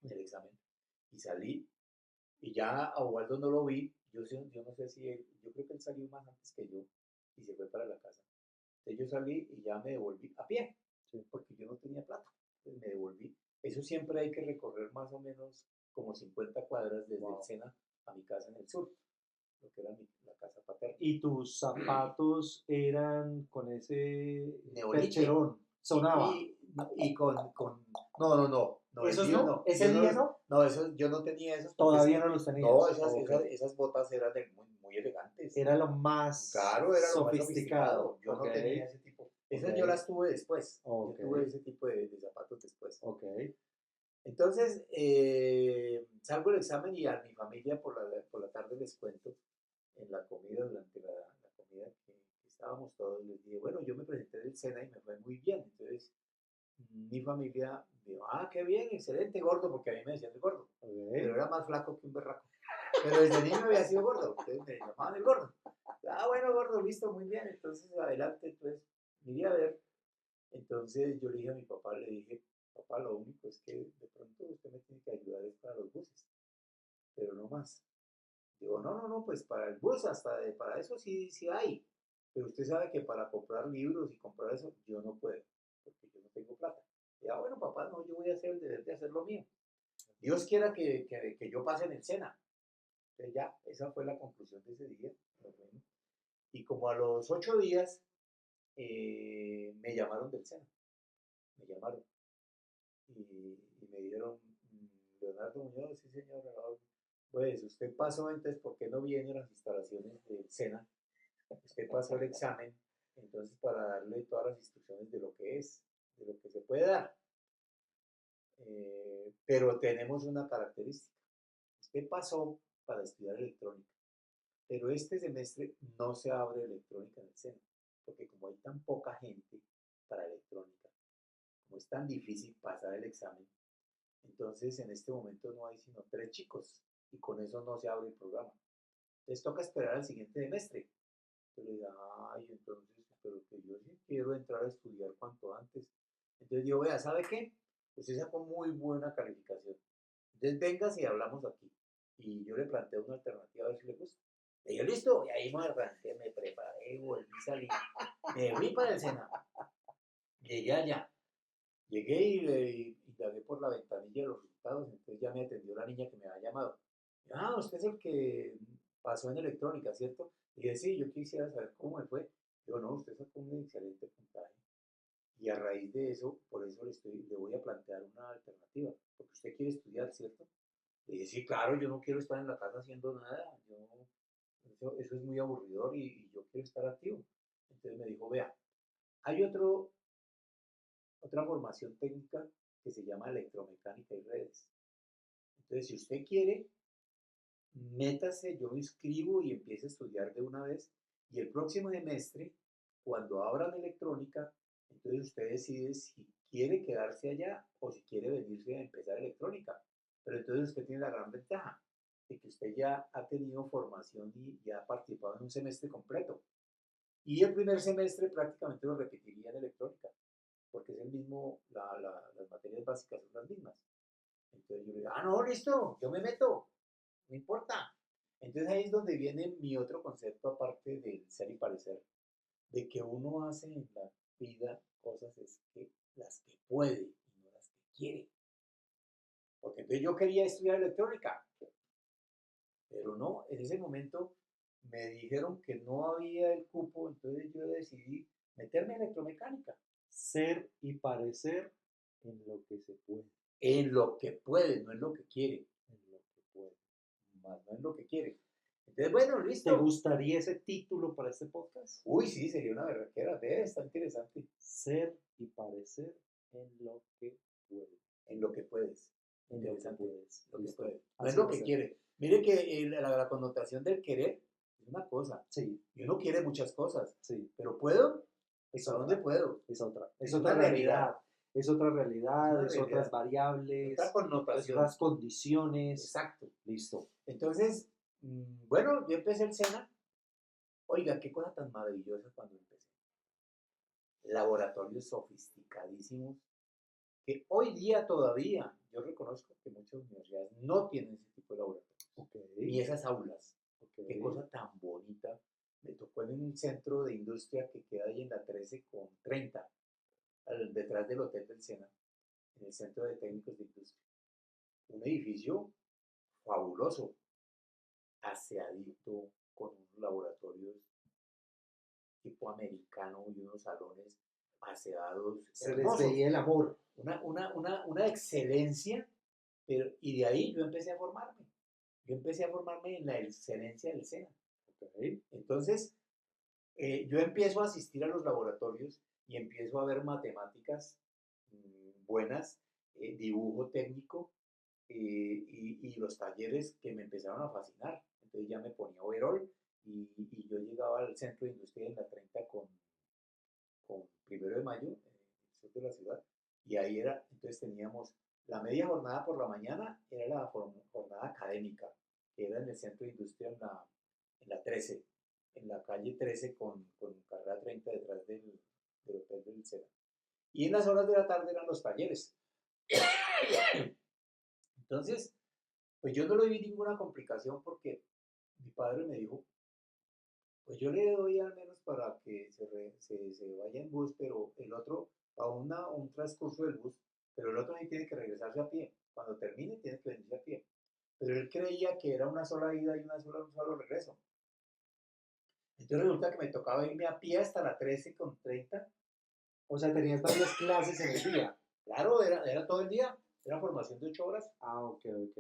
en el examen y salí. Y ya a Ubaldo no lo vi. Yo no sé si él, yo creo que él salió más antes que yo y se fue para la casa. Entonces yo salí y ya me devolví a pie, Sí. porque yo no tenía plata. Entonces me devolví. Eso siempre hay que recorrer más o menos como 50 cuadras desde el Wow. Sena a mi casa en el sur, lo que era la casa paterna. ¿Y tus zapatos eran con ese Neoliche. percherón? Sonaba. Y no, el ¿Esos mío no? no. ¿Ese día no? No, eso, yo no tenía esos porque es Todavía que, no los no, tenías. Ok. esas botas eran muy, muy elegantes. Era lo más Claro, era lo más sofisticado. sofisticado. Yo Ok. no tenía ese tipo. Ok. Esas yo las tuve después. Yo Ok. tuve ese tipo de zapatos después. Ok. Entonces, salgo del examen y a mi familia por la tarde les cuento en la comida, durante la comida que estábamos todos, les dije, bueno, yo me presenté del SENA y me fue muy bien. Entonces, mi familia dijo, ah, qué bien, excelente, gordo, porque a mí me decían el gordo, pero Ok. era más flaco que un berraco. Pero desde niño había sido gordo, entonces me llamaban el gordo. Ah, bueno, gordo, listo, muy bien, entonces adelante, entonces miré a ver. Entonces yo le dije a mi papá, le dije, papá, lo único es que de pronto usted me tiene que ayudar es para los buses, pero no más. Digo, no, no, no, pues para el bus, para eso sí, sí hay. Pero usted sabe que para comprar libros y comprar eso, yo no puedo, porque yo no tengo plata. Y ah, bueno, papá, no, yo voy a hacer el deber de hacer lo mío. Dios quiera que yo pase en el SENA. Entonces ya, esa fue la conclusión de ese día. Y como a los 8 días, me llamaron del SENA. Me llamaron y me dijeron, Leonardo Muñoz, sí señor, pues usted pasó, entonces, ¿por qué no viene a las instalaciones del SENA? Usted pasó el examen, entonces para darle todas las instrucciones de lo que es, de lo que se puede dar. Pero tenemos una característica. Usted pasó para estudiar electrónica, pero este semestre no se abre electrónica en el SENA, porque como hay tan poca gente para electrónica, como es tan difícil pasar el examen, entonces en este momento no hay sino 3 chicos y con eso no se abre el programa. Entonces toca esperar al siguiente semestre. Pero diga, ay, entonces, pero que yo sí quiero entrar a estudiar cuanto antes. Entonces digo, vea, ¿sabe qué? Usted sacó muy buena calificación. Entonces véngase y hablamos aquí. Y yo le planteo una alternativa a ver si le gusta. Y yo, listo, y ahí me arranqué, me preparé, volví, salí. Me fui para el Senado. Llegué allá. Llegué y indagué por la ventanilla de los resultados, entonces ya me atendió la niña que me había llamado. Ah, usted es el que pasó en electrónica, ¿cierto? Y dije, sí, yo quisiera saber cómo me fue. Yo, no, usted sacó un excelente puntaje. Y a raíz de eso, por eso le voy a plantear una alternativa, porque usted quiere estudiar, ¿cierto? Le dije, sí, claro, yo no quiero estar en la casa haciendo nada, eso es muy aburridor y yo quiero estar activo. Entonces me dijo, vea, hay otra formación técnica que se llama electromecánica y redes. Entonces, si usted quiere, métase, yo me inscribo y empiece a estudiar de una vez. Y el próximo semestre, cuando abran electrónica, entonces usted decide si quiere quedarse allá o si quiere venirse a empezar electrónica. Pero entonces usted tiene la gran ventaja de que usted ya ha tenido formación y ya ha participado en un semestre completo. Y el primer semestre prácticamente lo repetiría en electrónica, porque es el mismo, las materias básicas son las mismas. Entonces yo le digo, ah, no, listo, yo me meto, no importa. Entonces ahí es donde viene mi otro concepto, aparte del ser y parecer, de que uno hace en la vida cosas es que las que puede y no las que quiere. Porque entonces yo quería estudiar electrónica, pero no, en ese momento me dijeron que no había el cupo, entonces yo decidí meterme en electromecánica. Ser y parecer en lo que se puede. En lo que puede, no en lo que quiere. En lo que puede. Más no en lo que quiere. Entonces, bueno, ¿Te listo. gustaría ese título para este podcast? Uy, sí, sería una berraquera. Ve, está interesante. Ser y parecer en lo que puedes. En lo que puedes. En lo que Interesante. puedes. Lo que Listo. puedes. No es Así lo va a que ser. quiere. Mire que la connotación del querer es una cosa. Sí, Y uno quiere muchas cosas. sí. Pero ¿puedo? Es ¿Hasta otra. dónde puedo? Es otra. Es Es otra una realidad. realidad. Es otra Es realidad, una es otras realidad. variables, Otra es connotación. otras condiciones. Exacto. Listo. Entonces, bueno, yo empecé el SENA. Oiga, qué cosa tan maravillosa cuando empecé. Laboratorios sofisticadísimos que hoy día todavía, yo reconozco que muchas universidades no tienen ese tipo de laboratorios, Ok. ni esas aulas. Ok. Qué cosa tan bonita. Me tocó en un centro de industria que queda ahí en la 13 con 30, detrás del Hotel del Sena, en el Centro de Técnicos de Industria. Un edificio fabuloso, aseadito, con unos laboratorios tipo americano y unos salones aseados Se les hermosos. veía el amor. Una excelencia, pero, y de ahí yo empecé a formarme. Yo empecé a formarme en la excelencia del SENA. Ok. Entonces, yo empiezo a asistir a los laboratorios y empiezo a ver matemáticas buenas, dibujo técnico y los talleres que me empezaron a fascinar. Entonces ya me ponía overall y yo llegaba al centro de industria en la 30 con 1 de Mayo, en el sur de la ciudad, y ahí era, entonces teníamos la media jornada por la mañana, era la jornada académica, que era en el centro de industria en la 13, en la calle 13 con carrera 30 detrás del Hotel del Sena. Y en las horas de la tarde eran los talleres. Entonces, pues yo no le vi ninguna complicación porque mi padre me dijo, pues yo le doy al menos para que se vaya en bus, pero el otro a un transcurso del bus, pero el otro ahí tiene que regresarse a pie. Cuando termine tiene que venirse a pie. Pero él creía que era una sola ida y un solo regreso. Entonces resulta que me tocaba irme a pie hasta la 13 con 30. O sea, tenías varias clases en el día. Claro, era todo el día, era formación de 8 horas. Ah, ok, ok.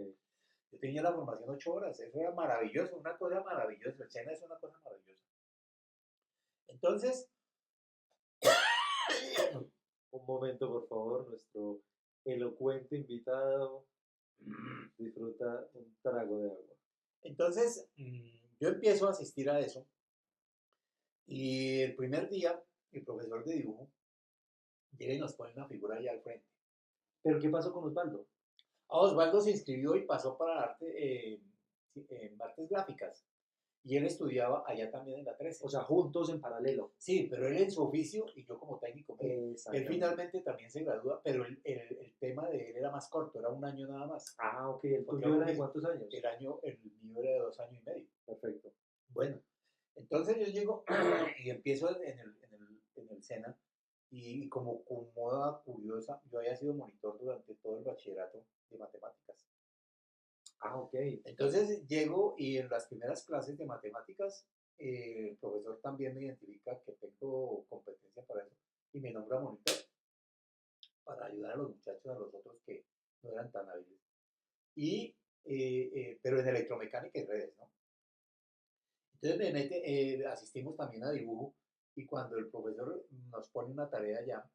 Yo tenía la formación 8 horas, eso era maravilloso, una cosa maravillosa, el SENA es una cosa maravillosa. Entonces, Un momento, por favor. Nuestro elocuente invitado disfruta un trago de agua. entonces yo empiezo a asistir a eso y el primer día el profesor de dibujo llega y nos pone una figura allá al frente. ¿Pero qué pasó con Osvaldo? Osvaldo se inscribió y pasó para artes gráficas y él estudiaba allá también en la 13. O sea, juntos en paralelo. Sí, pero él en su oficio y yo como técnico medio. Él Exactamente. finalmente también se gradúa, pero el tema de él era más corto, era un año nada más. Ah, ok. ¿El Porque tuyo era de oficio, cuántos años? el mío era de 2 años y medio. Perfecto. Bueno, entonces yo llego y empiezo en el SENA y como moda curiosa, yo había sido monitor durante todo el bachillerato de matemáticas. Ah, ok. Entonces llego y en las primeras clases de matemáticas el profesor también me identifica que tengo competencia para eso y me nombra monitor para ayudar a los muchachos, a los otros que no eran tan hábiles. Pero en electromecánica y redes, ¿no? Entonces asistimos también a dibujo y cuando el profesor nos pone una tarea ya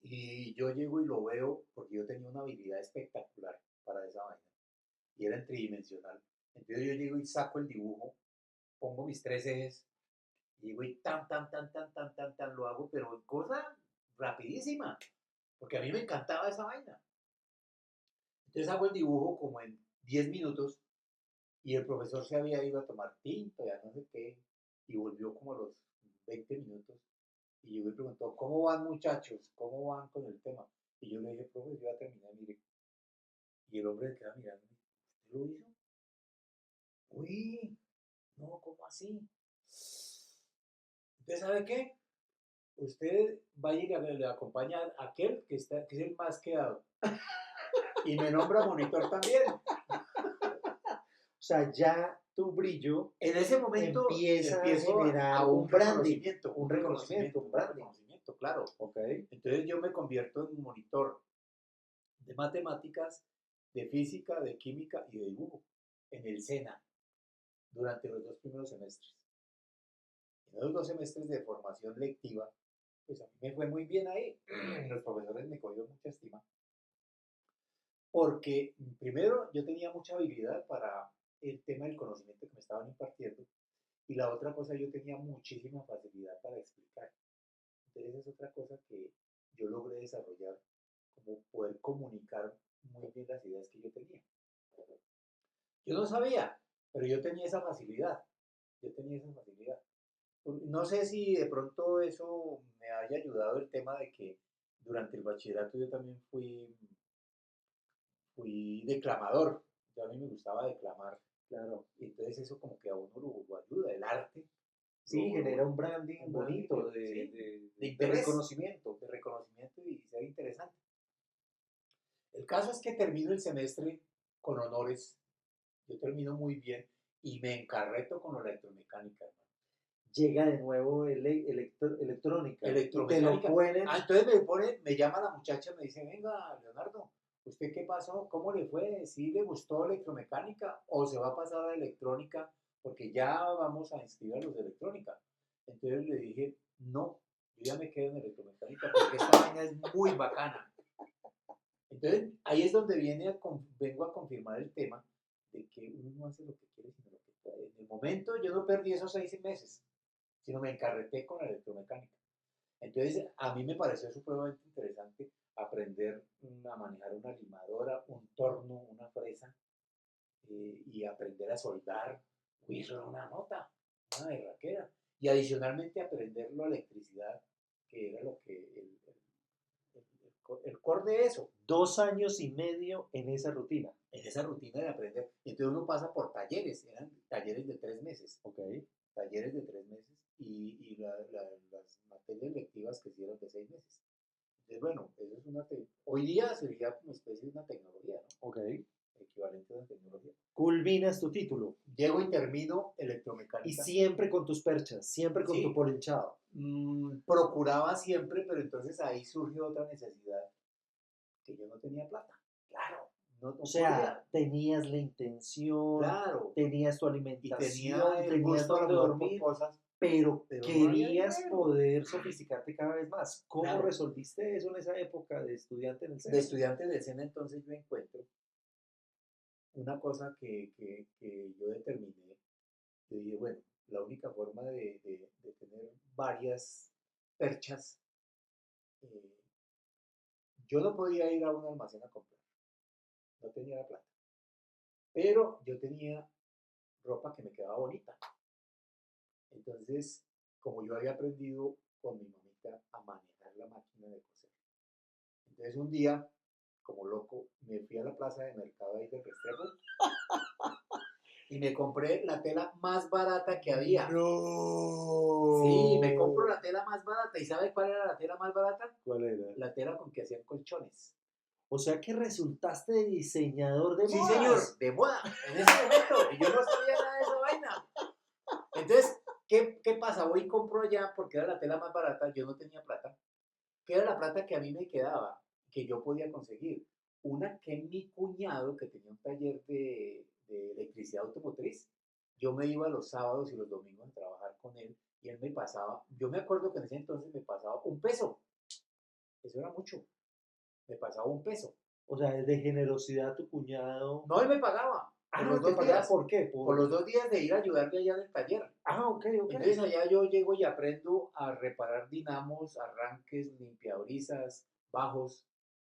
y yo llego y lo veo porque yo tenía una habilidad espectacular para esa vaina y era en tridimensional. Entonces yo llego y saco el dibujo, pongo mis 3 ejes y digo y tan, lo hago, pero en cosa rapidísima, porque a mí me encantaba esa vaina. Entonces hago el dibujo como en 10 minutos y el profesor se había ido a tomar tinto, ya no sé qué, y volvió como a los 20 minutos. Y yo me preguntó, ¿cómo van muchachos? ¿Cómo van con el tema? Y yo le dije, profe, yo ya terminé, mire. Y el hombre se queda mirando, ¿usted lo hizo? Uy, no, ¿cómo así? ¿Usted sabe qué? Usted vaya y le acompaña a aquel que es el más quedado. Y me nombra monitor también. O sea, ya tu brillo En ese momento empieza a empiezo generar a un branding, un reconocimiento, un branding. claro. Ok. Entonces yo me convierto en monitor de matemáticas, de física, de química y de dibujo en el SENA. durante los 2 primeros semestres. En los 2 semestres de formación lectiva, pues a mí me fue muy bien ahí. Los profesores me cogieron mucha estima, porque primero yo tenía mucha habilidad para el tema del conocimiento que me estaban impartiendo, y la otra cosa, yo tenía muchísima facilidad para explicar. Entonces es otra cosa que yo logré desarrollar, como poder comunicar muy bien las ideas que yo tenía. Yo no sabía, pero yo tenía esa facilidad. Yo tenía esa facilidad. No sé si de pronto eso me haya ayudado el tema de que durante el bachillerato yo también fui declamador. Yo a mí me gustaba declamar. Claro. Y entonces eso como que a uno lo ayuda, el arte. Sí, genera un branding un bonito sí, de interés, reconocimiento. de reconocimiento y ser interesante. El caso es que termino el semestre con honores, yo termino muy bien y me encarreto con la electromecánica, hermano. Llega de nuevo electrónica. Y te lo Electromecánica. ponen. Entonces me llama la muchacha, me dice, venga, Leonardo, ¿usted qué pasó? ¿Cómo le fue? ¿Sí le gustó electromecánica o se va a pasar a electrónica? Porque ya vamos a inscribir a los de electrónica. Entonces le dije, no, yo ya me quedo en electromecánica porque esta vaina es muy bacana. Entonces ahí es donde vengo a confirmar el tema de que uno no hace lo que quiere, sino lo que puede. En el momento yo no perdí esos 6 meses, sino me encarreté con la electromecánica. Entonces, a mí me pareció supremamente interesante aprender a manejar una limadora, un torno, una fresa, y aprender a soldar. Uy, eso era una nota, una berraquera. Y adicionalmente aprender la electricidad, que era lo que el core de eso. 2 años y medio en esa rutina. En esa rutina de aprender. Entonces uno pasa por talleres, eran talleres de 3 meses. Ok. Talleres de 3 meses y las materias lectivas que hicieron de 6 meses. Entonces, bueno, eso es hoy día sería como especie de una tecnología, ¿no? Ok. Equivalente a una tecnología. Culminas tu título. Llego y termino electromecánica. Y siempre con tus perchas, siempre con tu polinchado. Procuraba siempre, pero entonces ahí surgió otra necesidad, que yo no tenía plata. Claro. No O sea, podía. tenías la intención, Claro. tenías tu Y alimentación, tenía el tenías gusto a lo donde mejor dormir, por cosas, pero no querías había dinero. poder sofisticarte cada vez más. ¿Cómo Claro. resolviste eso en esa época de estudiante en el SENA? De estudiante del SENA, entonces yo encuentro una cosa que yo determiné. Yo dije, bueno, la única forma de tener varias perchas, eh, yo no podía ir a un almacén a comprar, no tenía la plata, pero yo tenía ropa que me quedaba bonita. Entonces, como yo había aprendido con mi mamita a manejar la máquina de coser, entonces un día, como loco, me fui a la plaza de mercado ahí del Restrepo y me compré la tela más barata que había. ¡No! Sí, me compro la tela más barata. ¿Y sabe cuál era la tela más barata? ¿Cuál era? La tela con que hacían colchones. O sea que resultaste de diseñador de Sí, modas. señor, de moda, en ese momento. Y yo no sabía nada de esa vaina. Entonces, ¿qué pasa? Voy y compro allá porque era la tela más barata, yo no tenía plata. ¿Qué era la plata que a mí me quedaba? Que yo podía conseguir. Una que mi cuñado, que tenía un taller de electricidad automotriz, yo me iba los sábados y los domingos a trabajar con él y él me pasaba, yo me acuerdo que en ese entonces me pasaba un peso. Eso era mucho. Me pasaba un peso. O sea, de generosidad tu cuñado. No, él me pagaba. Por los ¿te 2 pagaba días. por qué? Por los 2 días de ir a ayudarle allá en el taller. Ok. Entonces allá yo llego y aprendo a reparar dinamos, arranques, limpiabrisas, bajos,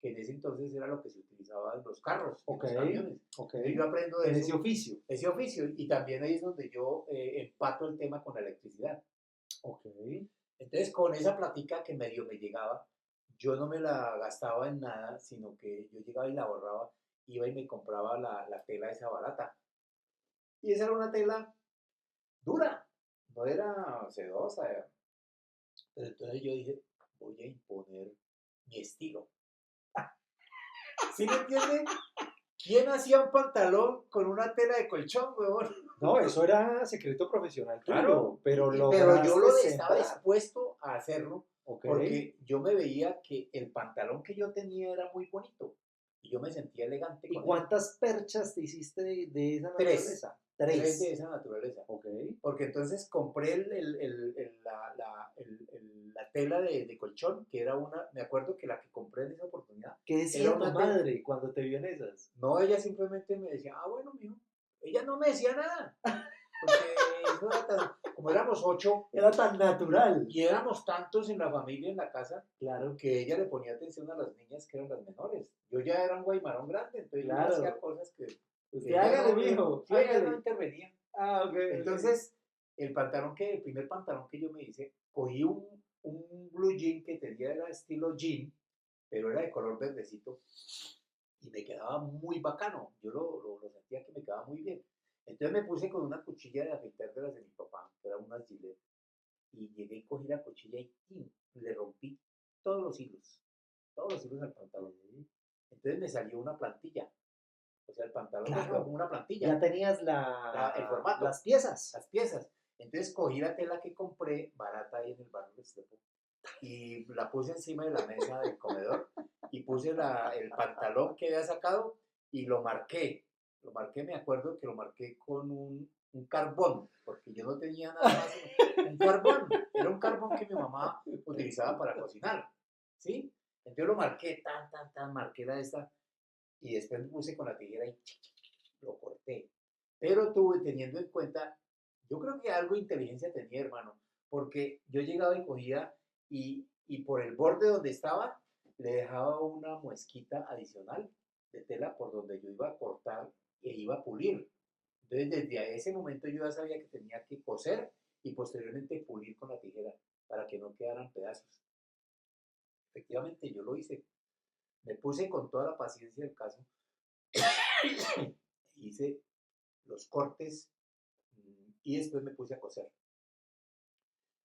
que en ese entonces era lo que se utilizaba en los carros, en los camiones. Entonces yo aprendo de en eso, ese oficio. ese oficio, y también ahí es donde yo empato el tema con la electricidad. Ok. Entonces con esa platica que medio me llegaba, yo no me la gastaba en nada, sino que yo llegaba y la ahorraba, iba y me compraba la tela esa barata. Y esa era una tela dura, no era sedosa. Pero entonces yo dije, voy a imponer mi estilo. ¿Sí me entienden? ¿Quién hacía un pantalón con una tela de colchón, huevón? No, eso era secreto profesional tuyo, Claro, pero pero yo lograste estaba sembrar. dispuesto a hacerlo Ok. porque yo me veía que el pantalón que yo tenía era muy bonito. Y yo me sentía elegante ¿Y con eso. cuántas perchas te hiciste de esa Tres, naturaleza? tres de Tres. esa naturaleza. Ok. Porque entonces compré la tela de colchón, que era una, me acuerdo que la que compré en esa oportunidad, ¿Qué era decía tu una tela, madre cuando te vio en esas? no, ella simplemente me decía, ah, bueno, mijo, ella no me decía nada, porque eso era tan, como éramos 8 Era tan natural. y éramos tantos en la familia, en la casa, Claro, que ella le ponía atención a las niñas que eran las menores. Yo ya era un guaymarón grande, entonces yo ya hacía claro. cosas que Usted ella hágale, no, mijo, ella no hágale. intervenía. Ah, ok, ok. Entonces, el primer pantalón que yo me hice, cogí un blue jean que tenía, era estilo jean, pero era de color verdecito, y me quedaba muy bacano. Yo lo sentía que me quedaba muy bien. Entonces me puse con una cuchilla de afeitar de las de mi papá, que era una Gillette, y llegué y cogí la cuchilla y ¡pim! Le rompí todos los hilos al pantalón. Entonces me salió una plantilla, o sea, el pantalón me quedó Claro, como una plantilla, ya tenías el formato, las piezas. las piezas. Entonces cogí la tela que compré barata ahí en el barrio de Estepo y la puse encima de la mesa del comedor y puse el pantalón que había sacado y lo marqué. Lo marqué, me acuerdo que lo marqué con un carbón, porque yo no tenía nada más sino un carbón. Era un carbón que mi mamá utilizaba para cocinar, ¿sí? Entonces lo marqué, marqué la esta y después me puse con la tijera y lo corté. Pero tuve, teniendo en cuenta, yo creo que algo de inteligencia tenía, hermano, porque yo llegaba y cogía y por el borde donde estaba le dejaba una muesquita adicional de tela por donde yo iba a cortar e iba a pulir. Entonces, desde ese momento yo ya sabía que tenía que coser y posteriormente pulir con la tijera para que no quedaran pedazos. Efectivamente, yo lo hice. Me puse con toda la paciencia del caso. Hice los cortes y después me puse a coser.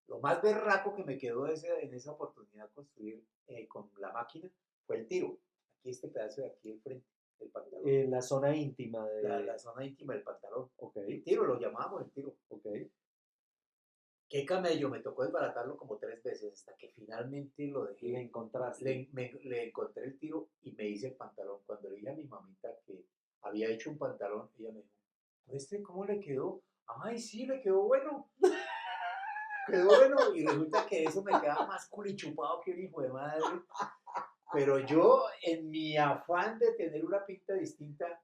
Lo más berraco que me quedó en esa oportunidad construir con la máquina fue el tiro. Aquí este pedazo de aquí del frente del pantalón. En la zona íntima La de... zona íntima del pantalón. Ok, El tiro, lo llamábamos el tiro. ok. Qué camello, me tocó desbaratarlo como 3 veces hasta que finalmente lo Le dejé. encontraste. Le encontré el tiro y me hice el pantalón. Cuando le dije a mi mamita que había hecho un pantalón, ella me dijo, ¿este cómo le quedó? Ay, sí, le quedó bueno. Quedó bueno y resulta que eso me quedaba más culichupado que un hijo de madre. Pero yo, en mi afán de tener una pinta distinta,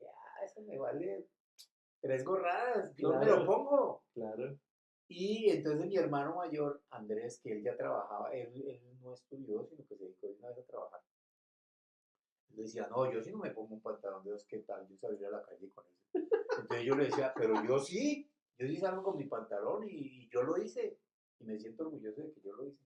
ya, eso me vale 3 gorradas, yo me lo Claro, pongo. claro. Y entonces mi hermano mayor, Andrés, que él ya trabajaba, él no estudió, sino que se dedicó de una vez a trabajar. Él decía, no, yo sí no me pongo un pantalón de dos, ¿qué tal? Yo saldría a la calle con eso. Entonces yo le decía, pero yo sí salgo con mi pantalón y yo lo hice. Y me siento orgulloso de que yo lo hice.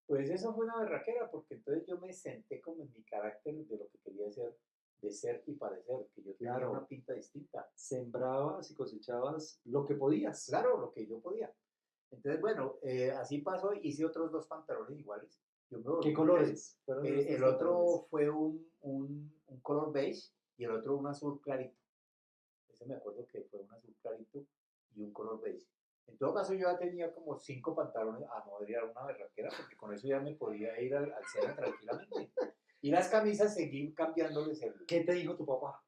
Pues eso fue una berraquera, porque entonces yo me senté como en mi carácter de lo que quería ser, de ser y parecer, que yo tenía una Claro, pinta distinta. sembrabas y cosechabas lo que podías. Claro, lo que yo podía. Entonces, bueno, así pasó, hice otros 2 pantalones iguales. Yo me ¿Qué volví muy teso. colores fueron esos dos El pantalones? otro fue un color beige y el otro un azul clarito. Ese me acuerdo que fue un azul clarito y un color beige. En todo caso, yo ya tenía como 5 pantalones. Ah, no, diría una berraquera, porque con eso ya me podía ir al cena tranquilamente. Y las camisas seguí cambiándoles ¿Qué te dijo tu papá?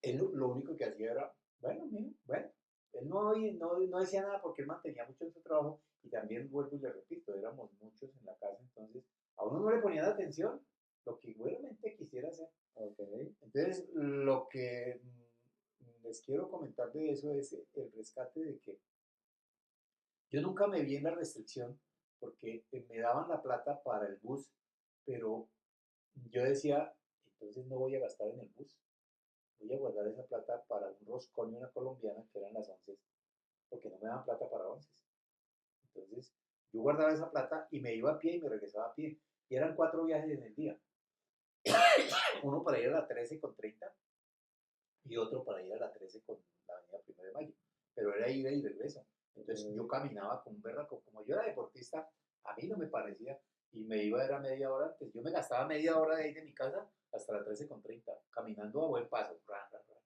él lo único que hacía era, bueno, mijo, bueno. Él no decía nada porque él mantenía mucho en su trabajo y también vuelvo y le repito, éramos muchos en la casa, entonces a uno no le ponían atención lo que buenamente quisiera hacer. Ok, Entonces, lo que les quiero comentar de eso es el rescate de que yo nunca me vi en la restricción porque me daban la plata para el bus, pero yo decía, entonces no voy a gastar en el bus, voy a guardar esa plata para un roscón y una colombiana que eran las 11, porque no me daban plata para 11. Entonces, yo guardaba esa plata y me iba a pie y me regresaba a pie. Y eran 4 viajes en el día. Uno para ir a la 13 con 30 y otro para ir a la 13 con la avenida 1 de Mayo. Pero era ida y regreso. Entonces yo ok. caminaba con un berraco. Como yo era deportista, a mí no me parecía. Y me iba era media hora antes. Yo me gastaba media hora de ahí de mi casa hasta la 13 con 30 caminando a buen paso.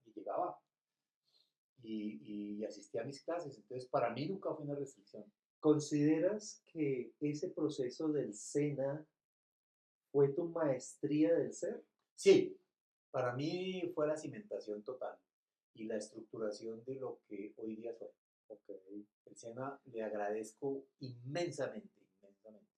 Y llegaba y asistía a mis clases. Entonces para mí nunca fue una restricción. ¿Consideras que ese proceso del SENA fue tu maestría del ser? Sí, para mí fue la cimentación total y la estructuración de lo que hoy día soy. Ok. El SENA le agradezco inmensamente, inmensamente,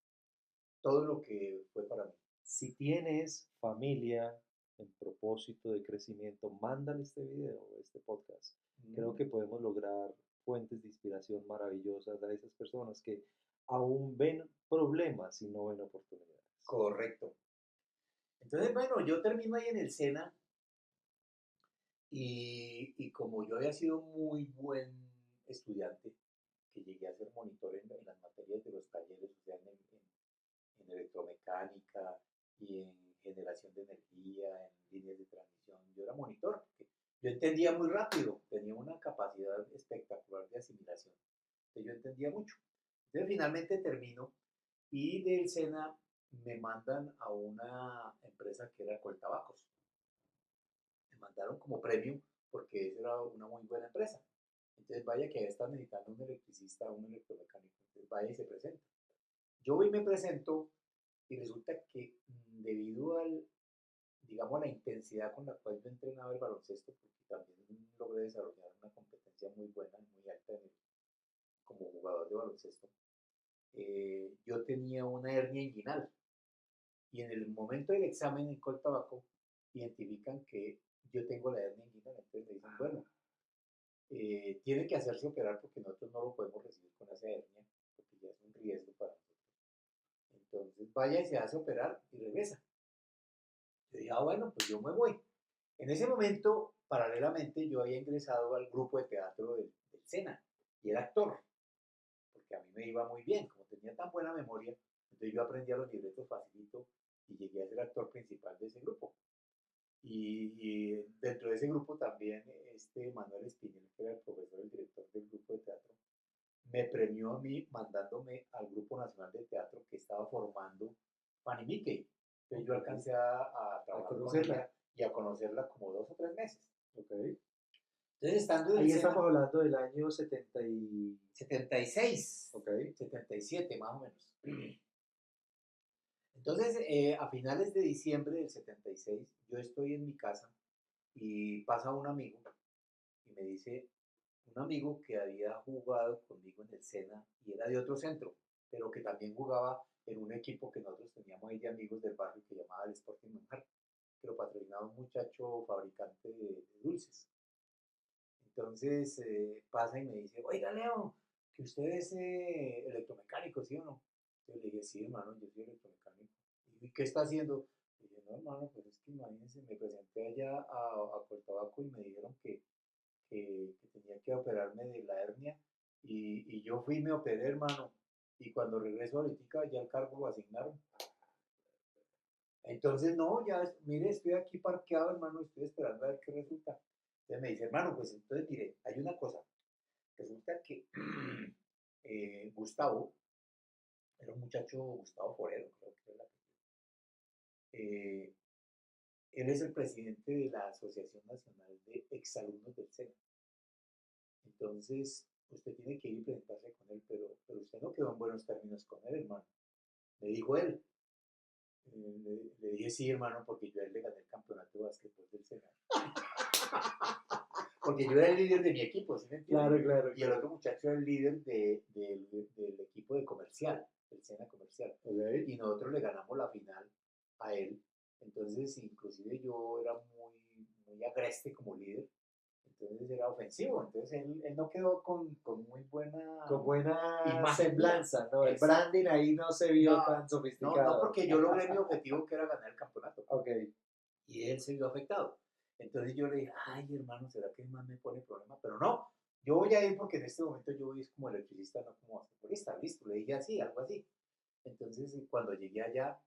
todo lo que fue para mí. Si tienes familia en propósito de crecimiento, mándale este video, este podcast. Creo que Mm, podemos lograr fuentes de inspiración maravillosas a esas personas que aún ven problemas y no ven oportunidades. correcto. Entonces, bueno, yo termino ahí en el SENA y como yo había sido muy buen estudiante, que llegué a ser monitor en las materias de los talleres, o sea, en electromecánica y en generación de energía, en líneas de transmisión. Yo era monitor, porque yo entendía muy rápido, tenía una capacidad espectacular de asimilación. Entonces yo entendía mucho. Entonces finalmente termino y del SENA me mandan a una empresa que era Coltabacos. Me mandaron como premio porque esa era una muy buena empresa. Entonces vaya que están necesitando un electricista, un electromecánico. Entonces vaya y se presenta. Yo voy y me presento y resulta que debido al, digamos, a la intensidad con la cual yo entrenaba el baloncesto, porque también logré desarrollar una competencia muy buena, muy alta como jugador de baloncesto, yo tenía una hernia inguinal y en el momento del examen en Coltabaco identifican que yo tengo la hernia inguinal, entonces me dicen, bueno, tiene que hacerse operar porque nosotros no lo podemos recibir con esa hernia, porque ya es un riesgo para nosotros. Entonces vaya y se hace operar y regresa. Yo dije, bueno, pues yo me voy. En ese momento, paralelamente, yo había ingresado al grupo de teatro del SENA y era actor, porque a mí me iba muy bien, como tenía tan buena memoria, entonces yo aprendía los libretos facilito y llegué a ser actor principal de ese grupo. Y dentro de ese grupo también este Manuel Espinel, que era el profesor, el director del grupo de teatro, me premió a mí mandándome al Grupo Nacional de Teatro que estaba formando Fanny Mickey. Entonces yo Ok. alcancé a A trabajar con conocerla. ella y a conocerla como 2 o 3 meses. Ok. Entonces estando en el Ahí estamos SENA, hablando del año 70 y... 76, Ok. 77 más o menos. Entonces, a finales de diciembre del 76, yo estoy en mi casa y pasa un amigo y me dice, un amigo que había jugado conmigo en el SENA y era de otro centro, pero que también jugaba en un equipo que nosotros teníamos ahí de amigos del barrio que llamaba el Sporting Manjar, que lo patrocinaba un muchacho fabricante de dulces. Entonces pasa y me dice, oiga Leo, que usted es electromecánico, ¿sí o no? Yo le dije, sí, hermano, yo soy electromecánico. ¿Y qué está haciendo? Le dije, no, hermano, pues es que imagínense, me presenté allá a Coltabaco y me dijeron que tenía que operarme de la hernia y yo fui y me operé, hermano. Y cuando regreso ahorita ya el cargo lo asignaron. Entonces, no, ya, mire, estoy aquí parqueado, hermano, estoy esperando a ver qué resulta. Entonces me dice, hermano, pues entonces, mire, hay una cosa. Resulta que Gustavo, era un muchacho, Gustavo Forero, creo que era el apellido. Eh, él es el presidente de la Asociación Nacional de Exalumnos del SENA. Entonces, usted tiene que ir y presentarse con él, pero usted no quedó en buenos términos con él, hermano. Me dijo él. Le dije, sí, hermano, porque yo a él le gané el campeonato de básquetbol del SENA. Porque yo era el líder de mi equipo, ¿sí me entiendes? Claro, claro, Y el claro. otro muchacho era el líder del equipo de comercial, del SENA comercial. Ok. Y nosotros le ganamos la final a él. Entonces, inclusive yo era muy agreste como líder. Entonces era ofensivo. Entonces él no quedó con muy buena Con buena imagen mía. semblanza, ¿no? El Exacto. branding ahí no se vio No, tan no sofisticado. porque yo logré mi objetivo que era ganar el campeonato. Ok. Y él se vio afectado. Entonces yo le dije, ay hermano, ¿será que más me pone problema? Pero no, yo voy a ir porque en este momento yo voy como electricista, no como basquetbolista, listo, le dije así, algo así. Entonces cuando llegué allá,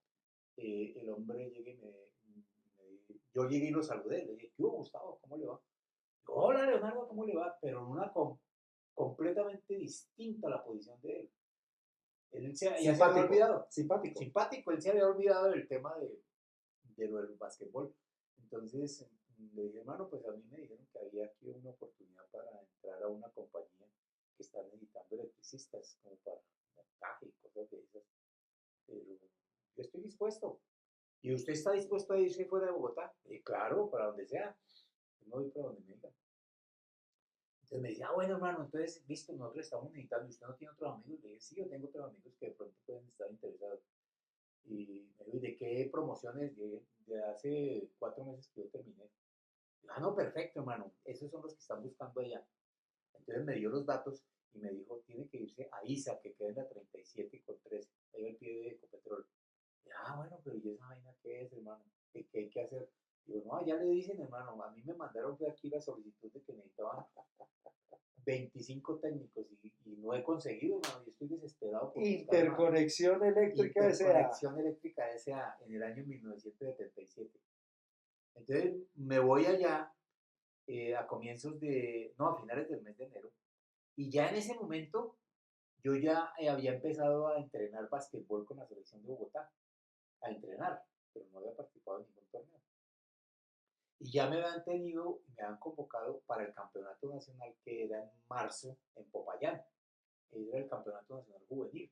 el hombre llegué y yo llegué y lo saludé, le dije, ¿qué hubo Gustavo? ¿Cómo le va? Hola Leonardo, ¿cómo le va? Pero en una completamente distinta a la posición de él. Ya se había Simpático, olvidado, simpático. simpático, él se había olvidado del tema de lo del básquetbol. Entonces le dije, hermano, pues a mí me dijeron que había aquí una oportunidad para entrar a una compañía que está necesitando electricistas como para montaje y cosas de esas, pero yo estoy dispuesto. ¿Y usted está dispuesto a irse fuera de Bogotá? Y claro, para donde sea. Yo me voy para donde me digan. Entonces me decía, bueno, hermano, entonces, listo, nosotros estamos necesitando, ¿usted no tiene otros amigos? Le dije, sí, yo tengo otros amigos que de pronto pueden estar interesados. Y me dijo, ¿y de qué promociones? De hace 4 meses que yo terminé. Ah, no, perfecto, hermano, esos son los que están buscando allá. Entonces me dio los datos y me dijo, tiene que irse a ISA, que queda en la 37 con 13, ahí al pie de Ecopetrol. Y, ah, bueno, pero ¿y esa vaina qué es, hermano? ¿Qué hay que hacer? Digo, no, ya le dicen, hermano, a mí me mandaron fue aquí la solicitud de que necesitaban 25 técnicos y no he conseguido, hermano, y estoy desesperado por buscar más. Interconexión eléctrica S.A. Interconexión eléctrica S.A. en el año 1977. Entonces me voy allá a comienzos de, no, a finales del mes de enero, y ya en ese momento yo ya había empezado a entrenar básquetbol con la selección de Bogotá, a entrenar, pero no había participado en ningún torneo. Y ya me habían tenido, me habían convocado para el campeonato nacional que era en marzo en Popayán. Era el campeonato nacional juvenil.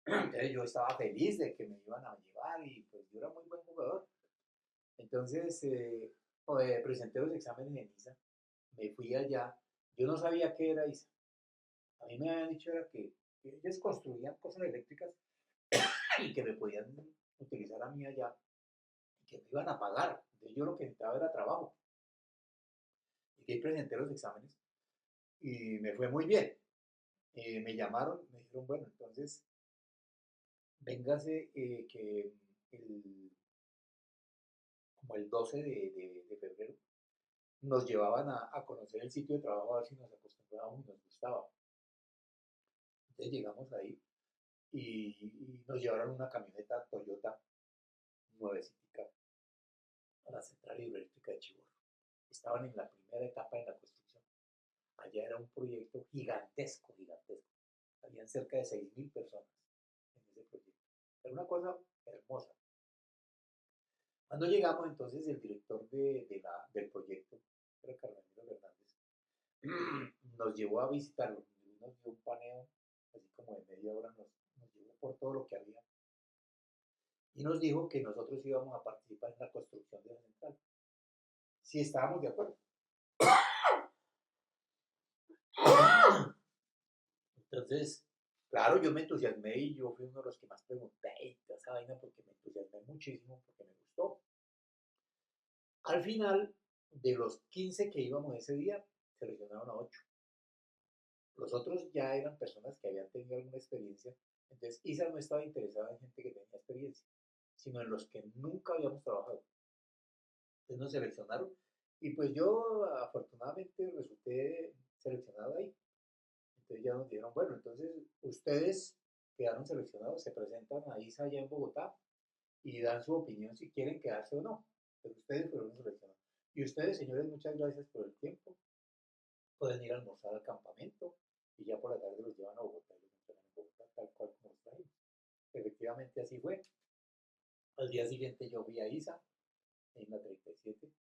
Entonces yo estaba feliz de que me iban a llevar y pues yo era muy buen jugador. Entonces presenté los exámenes en ISA, me fui allá, yo no sabía qué era ISA. A mí me habían dicho era que ellos construían cosas eléctricas y que me podían utilizar a mí allá y que me iban a pagar. Entonces yo lo que necesitaba era trabajo. Y que presenté los exámenes y me fue muy bien. Me llamaron, me dijeron, bueno, entonces véngase que el, como el 12 de febrero nos llevaban a conocer el sitio de trabajo a ver si nos acostumbrábamos y nos gustaba. Entonces llegamos ahí y nos llevaron una camioneta Toyota nuevecita a la central hidroeléctrica de Chihuahua. Estaban en la primera etapa de la construcción. Allá era un proyecto gigantesco, gigantesco. Habían cerca de 6.000 personas en ese proyecto. Era una cosa hermosa. Cuando llegamos, entonces, el director del proyecto, era Carmenero Hernández, nos llevó a visitarlo. Nos dio un paneo, así como de media hora, nos llevó por todo lo que había. Y nos dijo que nosotros íbamos a participar en la construcción de la central. Si estábamos de acuerdo. Entonces, claro, yo me entusiasmé y yo fui uno de los que más pregunté y toda esa vaina porque me entusiasmé muchísimo, porque me gustó. Al final, de los 15 que íbamos ese día, seleccionaron a 8. Los otros ya eran personas que habían tenido alguna experiencia. Entonces, ISA no estaba interesada en gente que tenía experiencia, sino en los que nunca habíamos trabajado. Entonces nos seleccionaron y pues yo afortunadamente resulté seleccionado ahí. Entonces ya nos dijeron, bueno, entonces ustedes quedaron seleccionados, se presentan a ISA allá en Bogotá y dan su opinión si quieren quedarse o no. Pero ustedes fueron seleccionados. Y ustedes, señores, muchas gracias por el tiempo. Pueden ir a almorzar al campamento y ya por la tarde los llevan a Bogotá y los entrenan en Bogotá, tal cual como los trajimos. Efectivamente así fue. Al día siguiente yo fui a ISA en la 37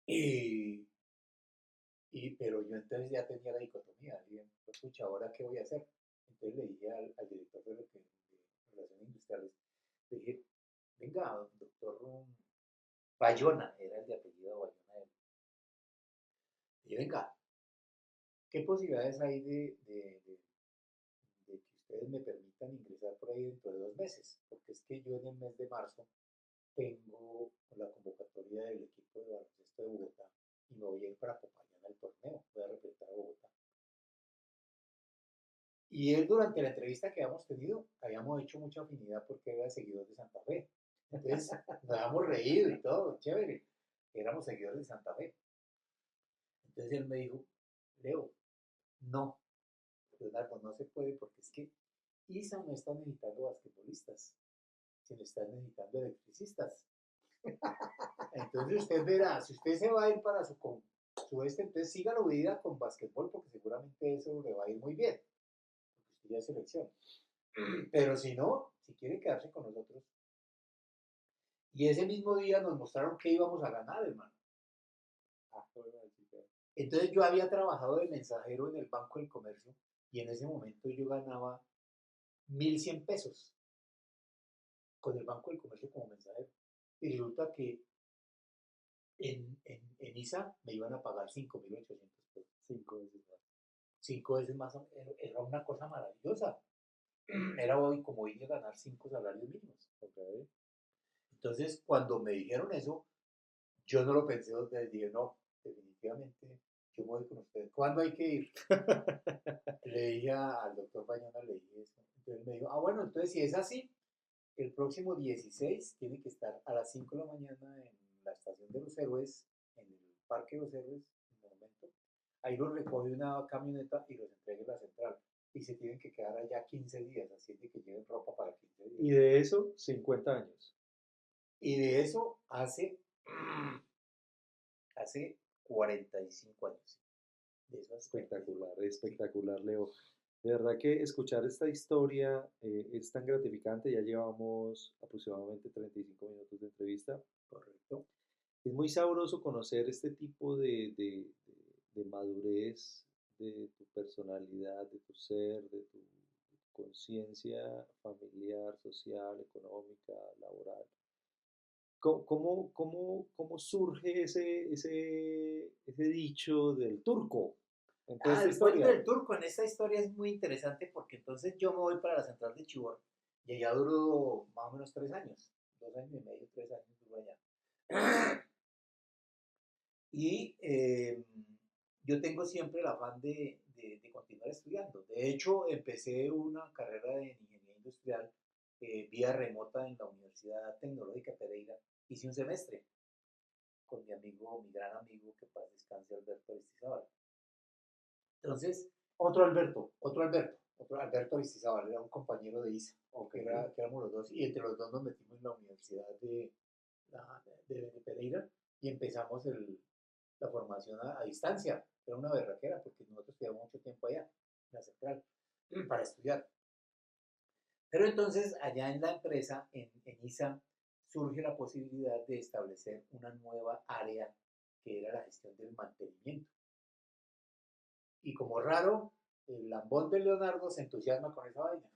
y, pero yo entonces ya tenía la dicotomía. Y bien, pues, escucha, ¿ahora qué voy a hacer? Entonces le dije al director de Relaciones Industriales, le dije, venga, doctor Bayona, era el de apellido Bayona. Y yo, venga, ¿qué posibilidades hay de que ustedes me permitan ingresar por ahí dentro de 2 meses? Porque es que yo en el mes de marzo tengo la convocatoria del equipo de baloncesto de Bogotá y me voy a ir para Popayán al torneo, voy a representar a Bogotá. Y él durante la entrevista que habíamos tenido, habíamos hecho mucha afinidad porque era seguidor de Santa Fe. Entonces nos habíamos reído y todo, chévere, éramos seguidores de Santa Fe. Entonces él me dijo, Leo, no, Leonardo, no se puede porque es que ISA no está necesitando basquetbolistas, sino está necesitando electricistas. Entonces usted verá, si usted se va a ir para su entonces siga la vida con basquetbol porque seguramente eso le va a ir muy bien, porque usted ya es selección. Pero si no, si quiere quedarse con nosotros. Y ese mismo día nos mostraron que íbamos a ganar, hermano. Entonces yo había trabajado de mensajero en el Banco del Comercio y en ese momento yo ganaba 1.100 pesos con el Banco del Comercio como mensajero. Y resulta que en ISA me iban a pagar 5.800 pesos. 5 veces más. 5 veces más, era una cosa maravillosa. Era hoy como hoy de ganar 5 salarios mínimos. Ok. Entonces, cuando me dijeron eso, yo no lo pensé 2 veces, dije, no, definitivamente, yo me voy con ustedes. ¿Cuándo hay que ir? Le dije al doctor Bañona, le dije eso. Entonces me dijo, ah, bueno, entonces si es así, el próximo 16 tiene que estar a las 5 de la mañana en la estación de los héroes, en el Parque de los Héroes, en el momento. Ahí los recoge una camioneta y los entrega en la central. Y se tienen que quedar allá 15 días, así es de que lleven ropa para 15 días. Y de eso, 50 años. Y de eso hace 45 años. De eso hace 45 Espectacular, años. Sí, espectacular, Leo. De verdad que escuchar esta historia es tan gratificante. Ya llevamos aproximadamente 35 minutos de entrevista. correcto. Es muy sabroso conocer este tipo de madurez de tu personalidad, de tu ser, de tu conciencia familiar, social, económica, laboral. ¿Cómo surge ese dicho del turco en toda Ah, esta el cuento historia? del turco en esta historia es muy interesante porque entonces yo me voy para la central de Chivor y allá duró más o menos 3 años, 2 años y medio, 3 años duró allá. Y yo tengo siempre el afán de continuar estudiando. De hecho, empecé una carrera de ingeniería industrial vía remota en la Universidad Tecnológica Pereira. Hice un semestre con mi amigo, mi gran amigo, que paz descanse, Alberto Aristizábal. Entonces, otro Alberto Aristizábal, era un compañero de ISA, Ok, que éramos los dos, y entre los dos nos metimos en la Universidad de Pereira y empezamos la formación a distancia. Era una berraquera porque nosotros quedamos mucho tiempo allá, en la central, para estudiar. Pero entonces, allá en la empresa, en ISA, surge la posibilidad de establecer una nueva área que era la gestión del mantenimiento. Y como raro, el lambón de Leonardo se entusiasma con esa vaina.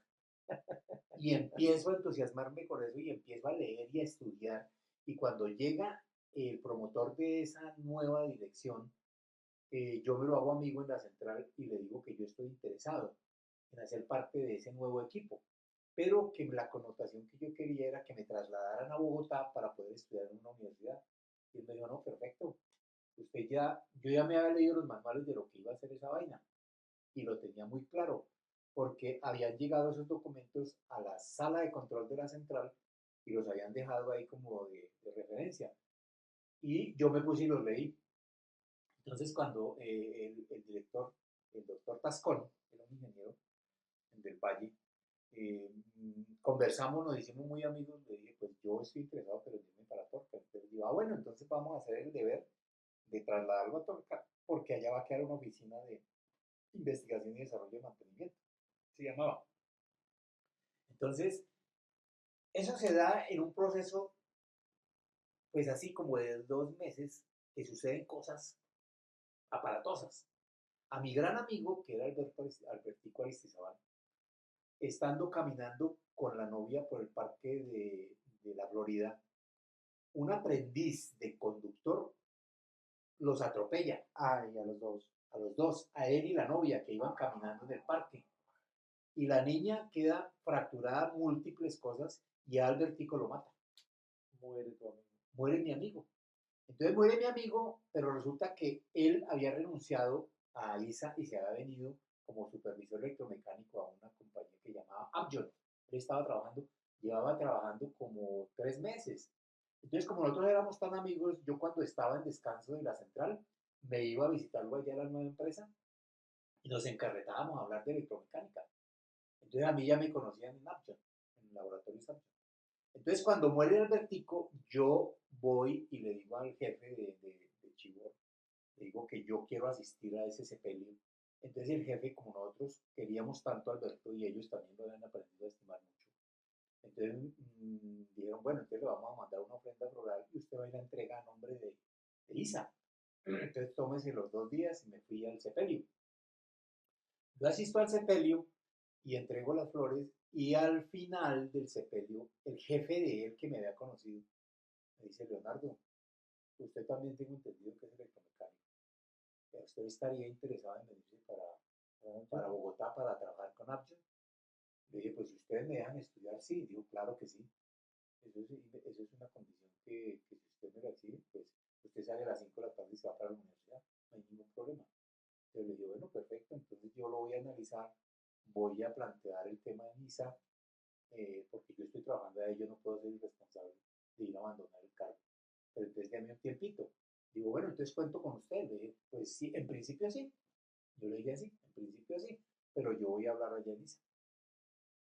Y empiezo a entusiasmarme con eso y empiezo a leer y a estudiar. Y cuando llega el promotor de esa nueva dirección, yo me lo hago amigo en la central y le digo que yo estoy interesado en hacer parte de ese nuevo equipo, pero que la connotación que yo quería era que me trasladaran a Bogotá para poder estudiar en una universidad. Y él me dijo, no, perfecto, yo ya me había leído los manuales de lo que iba a ser esa vaina y lo tenía muy claro, porque habían llegado esos documentos a la sala de control de la central y los habían dejado ahí como de referencia. Y yo me puse y los leí. Entonces, cuando el director, el doctor Tascón, era un ingeniero del Valle, conversamos, nos hicimos muy amigos, le dije, pues yo estoy interesado, pero dime para Torca. Entonces digo, ah, bueno, entonces vamos a hacer el deber de trasladarlo a Torca, porque allá va a quedar una oficina de investigación y desarrollo de mantenimiento, se llamaba. Entonces, eso se da en un proceso, pues así como de 2 meses, que suceden cosas aparatosas. A mi gran amigo, que era Albertico Aristizábal, estando caminando con la novia por el parque de la Florida, un aprendiz de conductor los atropella ay, a los dos, a él y la novia que iban caminando en el parque. Y la niña queda fracturada múltiples cosas y a Albertico lo mata. muere tu amigo. Muere mi amigo. Entonces muere mi amigo, pero resulta que él había renunciado a ISA y se había venido como supervisor electromecánico a una compañía que llamaba Amjon. Él estaba trabajando, llevaba trabajando como 3 meses. Entonces, como nosotros éramos tan amigos, yo cuando estaba en descanso de la central, me iba a visitarlo allá a la nueva empresa y nos encarretábamos a hablar de electromecánica. Entonces a mí ya me conocían en Amjon, en el laboratorio Amjon. Entonces, cuando muere Albertico, yo voy y le digo al jefe de Chibor, le digo que yo quiero asistir a ese sepelio. Entonces el jefe, como nosotros queríamos tanto a Alberto y ellos también lo habían aprendido a estimar mucho, entonces dijeron, bueno, entonces le vamos a mandar una ofrenda floral y usted va a ir a entrega a nombre de Isa. Entonces tómese los 2 días y me fui al sepelio. Yo asisto al sepelio y entrego las flores y al final del sepelio, el jefe de él que me había conocido Me dice Leonardo, usted también tengo entendido que es electromecánico. ¿Usted estaría interesado en venirse para Bogotá para trabajar con Apple? Le dije, pues si ustedes me dejan estudiar, sí. Digo, claro que sí. Eso es una condición que si usted me la exige, pues usted sale a las 5 de la tarde y se va para la universidad. No hay ningún problema. Entonces le dije, bueno, perfecto. Entonces yo lo voy a analizar. Voy a plantear el tema de misa, porque yo estoy trabajando ahí, yo no puedo ser irresponsable de ir a abandonar el cargo. Pero entonces déme un tiempito. Digo, bueno, entonces cuento con usted. Le dije, pues sí, en principio sí. Yo le dije así, en principio sí, pero yo voy a hablar allá en ISA.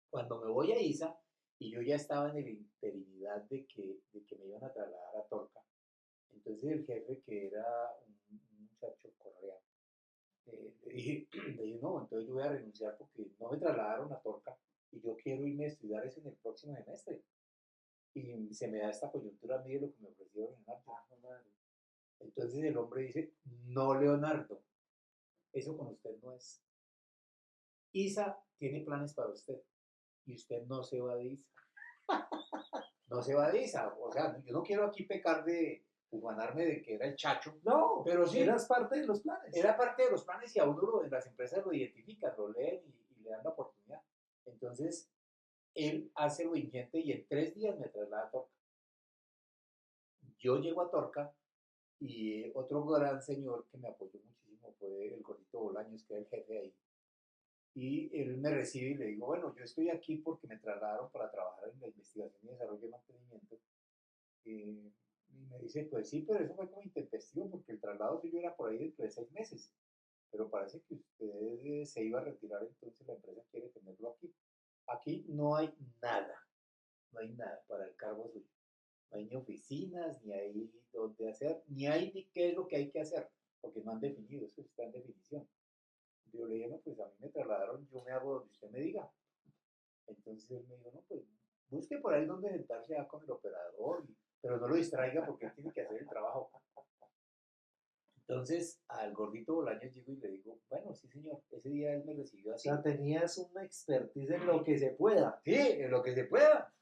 Cuando me voy a ISA, y yo ya estaba en la interinidad de que me iban a trasladar a Torca, entonces el jefe, que era un muchacho coreano, le dije, no, entonces yo voy a renunciar porque no me trasladaron a Torca y yo quiero irme a estudiar eso en el próximo semestre. Y se me da esta coyuntura a mí de lo que me ofrecieron en Apple. Entonces el hombre dice, no, Leonardo, eso con usted no es. ISA tiene planes para usted y usted no se va de ISA. No se va de ISA. O sea, yo no quiero aquí pecar de humanarme de que era el chacho. No, pero sí. eras parte de los planes. Era parte de los planes y a uno en las empresas lo identifican, lo leen y le dan la oportunidad. Entonces, él hace lo ingente y en 3 días me traslada a Torca. Yo llego a Torca y otro gran señor que me apoyó muchísimo fue el Gordito Bolaños, que era el jefe ahí. Y él me recibe y le digo, bueno, yo estoy aquí porque me trasladaron para trabajar en la investigación y desarrollo y mantenimiento. Y me dice, pues sí, pero eso fue como intempestivo porque el traslado suyo era por ahí dentro de 6 meses. Pero parece que usted se iba a retirar, entonces la empresa quiere tenerlo aquí. Aquí no hay nada, no hay nada para el cargo suyo. No hay ni oficinas, ni hay dónde hacer, ni hay ni qué es lo que hay que hacer, porque no han definido, eso está en definición. Yo le dije, no, pues a mí me trasladaron, yo me hago donde usted me diga. Entonces él me dijo, no, pues busque por ahí donde sentarse ya con el operador, pero no lo distraiga porque él tiene que hacer el trabajo. Entonces al Gordito Bolaños llego y le digo, bueno, sí señor, ese día él me recibió O así. sea, tenías una expertise en lo que se pueda. Sí, en lo que se pueda.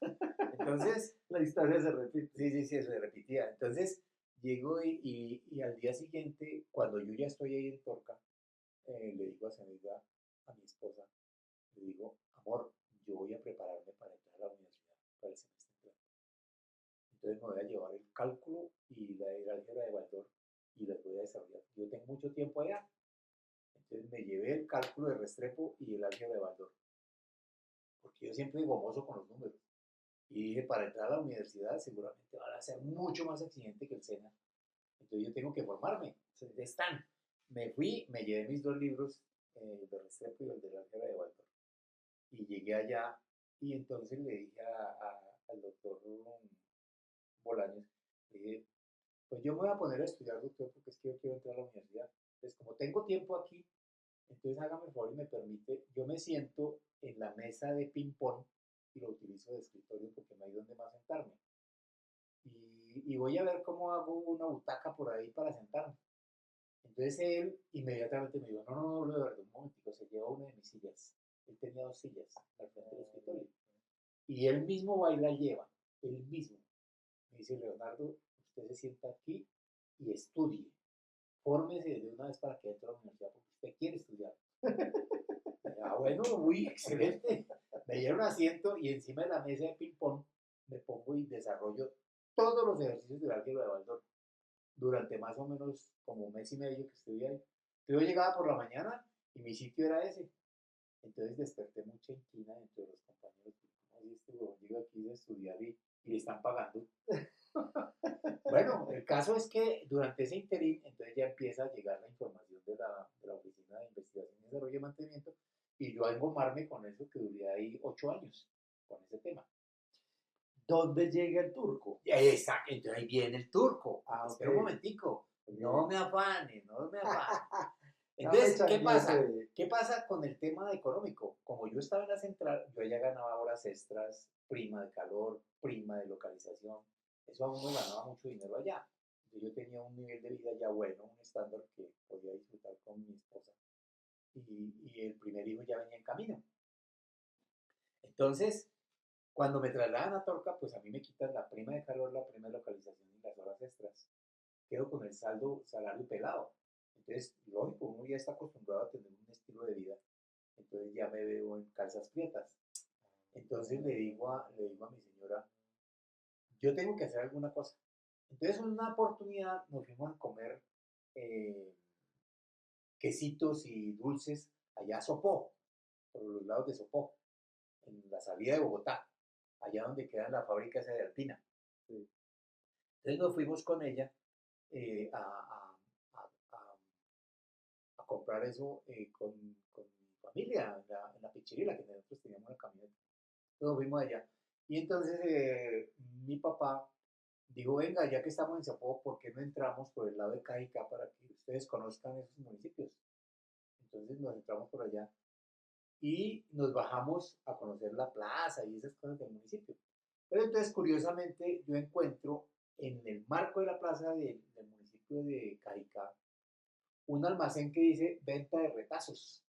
Entonces, La historia se repite. sí, eso se repetía. Entonces, llego y al día siguiente, cuando yo ya estoy ahí en Torca, le digo a su amiga, a mi esposa, le digo, amor, yo voy a prepararme para entrar a la universidad para el semestre entrante. Entonces me voy a llevar el cálculo y la álgebra de Baldor y las voy a desarrollar. Yo tengo mucho tiempo allá. Entonces me llevé el cálculo de Restrepo y el álgebra de Baldor. Porque yo siempre gomoso con los números. Y dije, para entrar a la universidad seguramente van a ser mucho más exigente que el SENA. Entonces yo tengo que formarme. Entonces están. Me fui, me llevé mis 2 libros, el de Restrepo y el de la álgebra de Baldor. Y llegué allá y entonces le dije al doctor Bolaños, le dije, pues yo me voy a poner a estudiar, doctor, porque es que yo quiero entrar a la universidad. Entonces, como tengo tiempo aquí, entonces hágame el favor y me permite, yo me siento en la mesa de ping-pong y lo utilizo de escritorio porque no hay donde más sentarme. Y voy a ver cómo hago una butaca por ahí para sentarme. Entonces él inmediatamente me dijo, no, de verdad, un momentico, se lleva una de mis sillas. Él tenía 2 sillas al frente del escritorio. Y él mismo va y la lleva, él mismo. Me dice, Leonardo, usted se sienta aquí y estudie. Fórmese de una vez para que entre a la universidad porque usted quiere estudiar. Bueno, muy excelente. Me dieron asiento y encima de la mesa de ping-pong me pongo y desarrollo todos los ejercicios del álgebra de Baldor durante más o menos como 1 mes y medio que estuve ahí. Yo llegaba por la mañana y mi sitio era ese. Entonces desperté mucha inquina entre los compañeros. ¿Cómo así este huevón llega aquí a estudiar y le están pagando? Bueno, el caso es que durante ese interín, entonces ya empieza a llegar la información de la Oficina de Investigación y Desarrollo y Mantenimiento y yo a engomarme con eso que duré ahí 8 años, con ese tema. ¿Dónde llega el turco? Exacto, entonces ahí viene el turco. Okay. Espera un momentico, no me afane, no me afane. No Entonces, me ¿qué pasa? changues. ¿Qué pasa con el tema económico? Como yo estaba en la central, yo ya ganaba horas extras, prima de calor, prima de localización. Eso a uno ganaba mucho dinero allá. Yo tenía un nivel de vida ya bueno, un estándar que podía disfrutar con mi esposa. Y el primer hijo ya venía en camino. Entonces, Cuando me trasladan a Torca, pues a mí me quitan la prima de calor, la prima de localización y las horas extras. Quedo con el salario pelado. Entonces, lógico, uno ya está acostumbrado a tener un estilo de vida. Entonces ya me veo en calzas prietas. Entonces le digo a mi señora, yo tengo que hacer alguna cosa. Entonces, en una oportunidad nos fuimos a comer eh, quesitos y dulces allá a Sopó, por los lados de Sopó, en la salida de Bogotá, allá donde queda la fábrica esa de Alpina. Sí. Entonces nos fuimos con ella eh, a, a- a- a comprar eso con mi familia en la pichirila, que nosotros teníamos una camioneta. Entonces nos fuimos allá. Y entonces mi papá dijo, venga, ya que estamos en Sopó, ¿por qué no entramos por el lado de Cajicá para que ustedes conozcan esos municipios? Entonces nos entramos por allá y nos bajamos a conocer la plaza y esas cosas del municipio. Pero entonces, curiosamente, yo encuentro en el marco de la plaza del municipio de Cajicá un almacén que dice venta de retazos.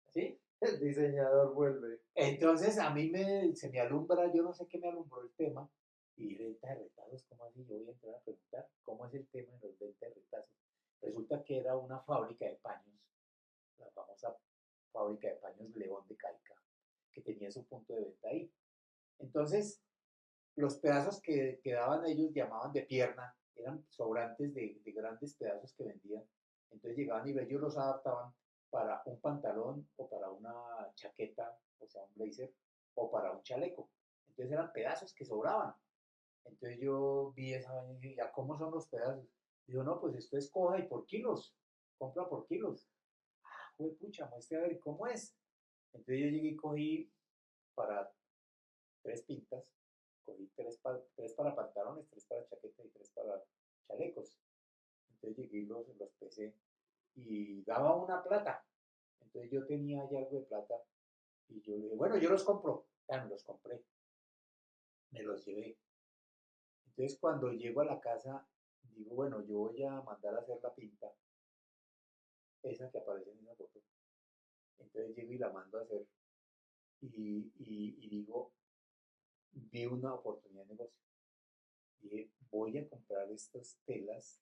¿Sí? El diseñador vuelve. Entonces a mí se me alumbra, yo no sé qué me alumbró el tema, y venta de retazos, ¿cómo así? Yo voy a entrar a preguntar, ¿cómo es el tema de los venta de retazos? Resulta que era una fábrica de paños, la famosa fábrica de paños León de Caica, que tenía su punto de venta ahí. Entonces, los pedazos que quedaban ellos llamaban de pierna, eran sobrantes de grandes pedazos que vendían. Entonces llegaban y ellos los adaptaban para un pantalón o para una chaqueta, o sea, un blazer, o para un chaleco. Entonces eran pedazos que sobraban. Entonces yo vi esa vaina y dije, ¿ya cómo son los pedazos? Digo, no, pues esto es coja y por kilos, compra por kilos. Ah, güey, pucha, muestre a ver cómo es. Entonces yo llegué y cogí para 3 pintas, cogí tres para pantalones, 3 para chaqueta y 3 para chalecos. Entonces llegué y los pesé y daba una plata. Entonces yo tenía ya algo de plata y yo le dije, bueno, yo los compro. Ya me los compré, me los llevé. Entonces cuando llego a la casa, digo, bueno, yo voy a mandar a hacer la pinta, esa que aparece en esa foto. Entonces llego y la mando a hacer y digo, vi una oportunidad de negocio. Dije, voy a comprar estas telas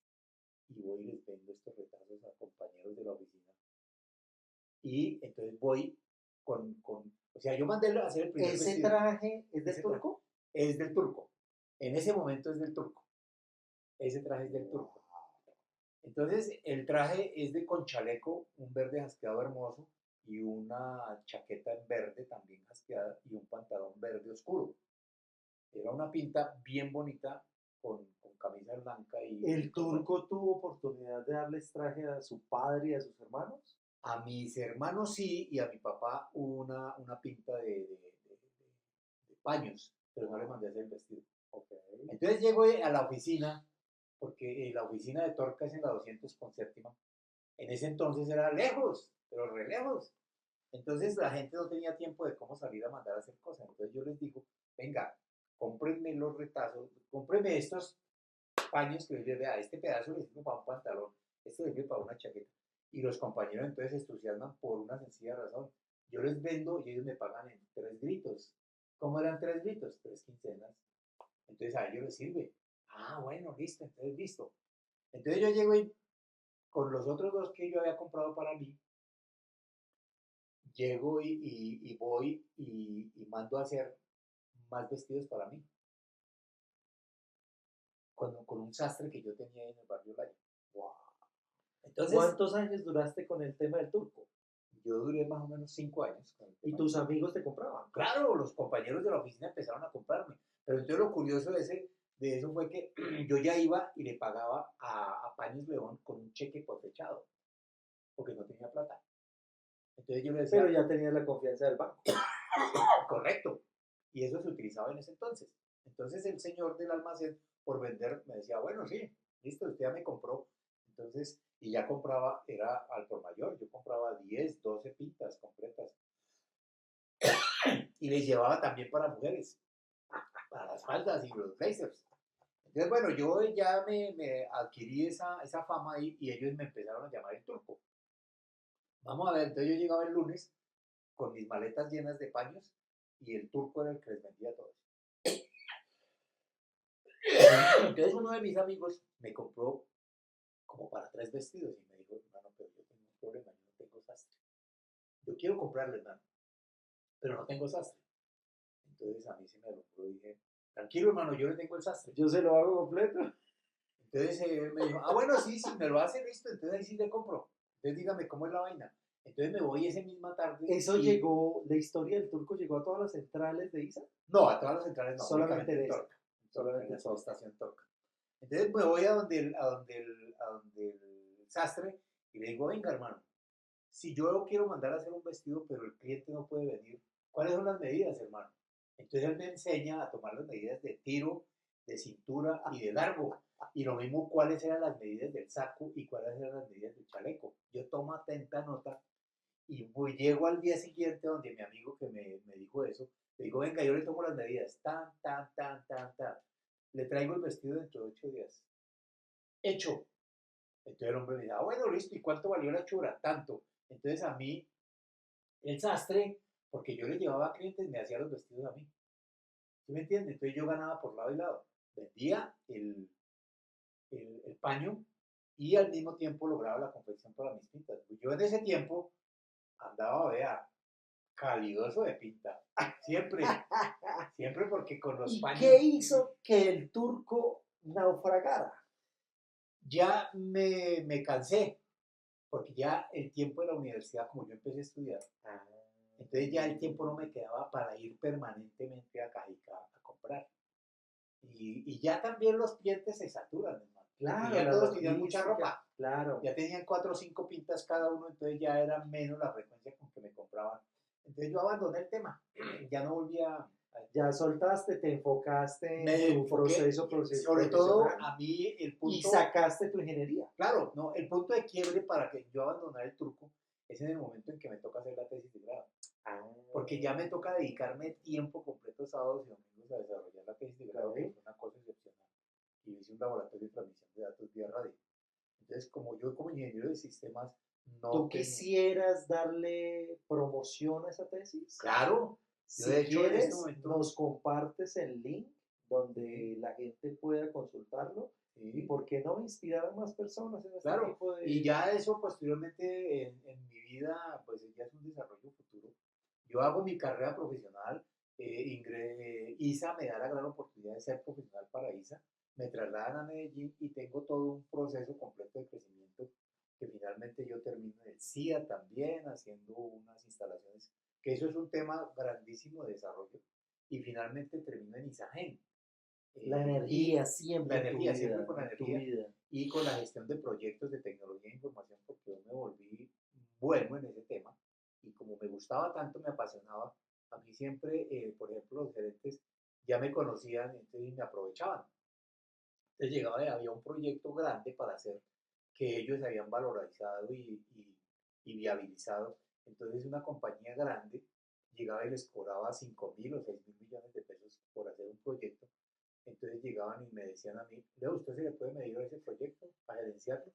y voy y les vendo estos retazos a compañeros de la oficina. Y entonces voy o sea, yo mandé a hacer el primer ¿Ese vestido. traje es del Ese traje turco? es del turco. En ese momento es del turco. Ese traje es del Wow. turco. Entonces, el traje es de con chaleco, un verde jasqueado hermoso y una chaqueta en verde también jasqueada y un pantalón verde oscuro. Era una pinta bien bonita con camisa blanca y ¿El corbata. turco tuvo oportunidad de darles traje a su padre y a sus hermanos? A mis hermanos sí, y a mi papá una pinta de paños, pero no le mandé a hacer el vestido. Ok. Entonces llego a la oficina, porque la oficina de Torca es en la 200 con séptima. En ese entonces era lejos, pero re lejos. Entonces la gente no tenía tiempo de cómo salir a mandar a hacer cosas. Entonces yo les digo, venga, cómprenme los retazos, cómprenme estos paños que les vea, este pedazo les sirve para un pantalón, este les sirve para una chaqueta. Y los compañeros entonces se entusiasman por una sencilla razón. Yo les vendo y ellos me pagan en 3 gritos. ¿Cómo eran 3 gritos? 3 quincenas. Entonces a ellos les sirve. Ah, bueno, listo, entonces listo. Entonces yo llego y con los otros dos que yo había comprado para mí, llego y voy y mando a hacer más vestidos para mí, con un sastre que yo tenía ahí en el barrio Laya. Wow. Entonces, ¿Cuántos años duraste con el tema del turco? yo duré más o menos 5 años con el ¿Y tema. tus amigos te compraban? Claro, los compañeros de la oficina empezaron a comprarme, pero entonces lo curioso de eso fue que yo ya iba y le pagaba a Paños León con un cheque cosechado, porque no tenía plata. Entonces yo le Pero decía, ya tenías la confianza del banco. correcto, y eso se utilizaba en ese entonces. Entonces el señor del almacén, por vender, me decía, bueno, sí, listo, usted ya me compró. Entonces, y ya compraba, era al por mayor, yo compraba 10, 12 pintas completas. Y les llevaba también para mujeres, para las faldas y los blazers. Entonces, bueno, yo ya me adquirí esa fama ahí y ellos me empezaron a llamar el turco. Vamos a ver, entonces yo llegaba el lunes con mis maletas llenas de paños y el turco era el que les vendía todo eso. Entonces uno de mis amigos me compró como para 3 vestidos y me dijo, hermano, pero yo tengo un problema, yo no tengo sastre. Yo quiero comprarle, hermano, pero no tengo sastre. Entonces a mí se me alumbró y dije, tranquilo, hermano, yo le tengo el sastre. Yo se lo hago completo. Entonces me dijo, ah, bueno, sí, sí, me lo hace listo, entonces ahí sí le compro. Entonces dígame cómo es la vaina. Entonces me voy esa misma tarde. ¿Eso llegó, la historia del turco llegó a todas las centrales de ISA? No, a todas las centrales no, Solamente únicamente en en esa. Torca. Solamente En la en Torca. subestación Torca. Entonces me voy a donde el sastre y le digo, venga, hermano, si yo quiero mandar a hacer un vestido, pero el cliente no puede venir, ¿cuáles son las medidas, hermano? Entonces él me enseña a tomar las medidas de tiro, de cintura y de largo. Y lo mismo cuáles eran las medidas del saco y cuáles eran las medidas del chaleco. Yo tomo atenta nota y llego al día siguiente donde mi amigo que me dijo eso, le digo, venga, yo le tomo las medidas, tan, tan, tan, tan, tan. Le traigo el vestido dentro de 8 días. Hecho. Entonces el hombre me dice, ah, bueno, listo, ¿y cuánto valió la chura? Tanto. Entonces a mí, el sastre, porque yo le llevaba a clientes, me hacía los vestidos a mí. ¿Sí me entiendes? Entonces yo ganaba por lado y lado. Vendía el paño y al mismo tiempo lograba la confección para mis pintas. Yo en ese tiempo andaba, vea, calidoso de pinta. Siempre, siempre porque con los ¿Y paños. qué hizo que el turco naufragara? Ya me cansé, porque ya el tiempo de la universidad, como yo empecé a estudiar, entonces ya el tiempo no me quedaba para ir permanentemente a Cajica a comprar. Y ya también los clientes se saturan, hermano. Claro, Porque ya la todos tenían mucha logística, ropa. claro. Ya tenían 4 o 5 pintas cada uno, entonces ya era menos la frecuencia con que me compraban. Entonces yo abandoné el tema. Ya no volvía. Ya soltaste, te enfocaste Me en tu enfoqué, proceso sobre todo profesional a mí el y punto. sacaste tu ingeniería. Claro, no, el punto de quiebre para que yo abandonara el turco es en el momento en que me toca hacer la tesis de grado. Porque ya me toca dedicarme tiempo completo sábados y domingos a desarrollar la tesis de grado, que fue una cosa excepcional. Y hice un laboratorio de transmisión de datos vía radio. Entonces, como yo como ingeniero de sistemas no ¿Tú tenía. quisieras darle promoción a esa tesis? Claro, yo Si de hecho en este quieres, momento. nos compartes el link donde la gente pueda consultarlo y Sí, por qué no inspirar a más personas en este claro, tipo de... y ya eso posteriormente en mi vida, pues ya es un desarrollo futuro. Yo hago mi carrera profesional, ISA me da la gran oportunidad de ser profesional para ISA, me trasladan a Medellín y tengo todo un proceso completo de crecimiento que finalmente yo termino en el CIA también, haciendo unas instalaciones, que eso es un tema grandísimo de desarrollo, y finalmente termino en ISAGEN. La Y energía siempre la en tu energía, siempre vida, con la en tu energía, vida. y con la gestión de proyectos de tecnología e información, porque yo me volví bueno en ese tema, y como me gustaba tanto, me apasionaba, a mí siempre, por ejemplo, los gerentes ya me conocían, entonces me aprovechaban. Entonces llegaba y había un proyecto grande para hacer que ellos habían valorizado y viabilizado. Entonces una compañía grande llegaba y les cobraba 5.000 o 6.000 millones de pesos por hacer un proyecto. Entonces llegaban y me decían a mí, Leo, ¿usted se le puede medir a ese proyecto, a gerenciarlo?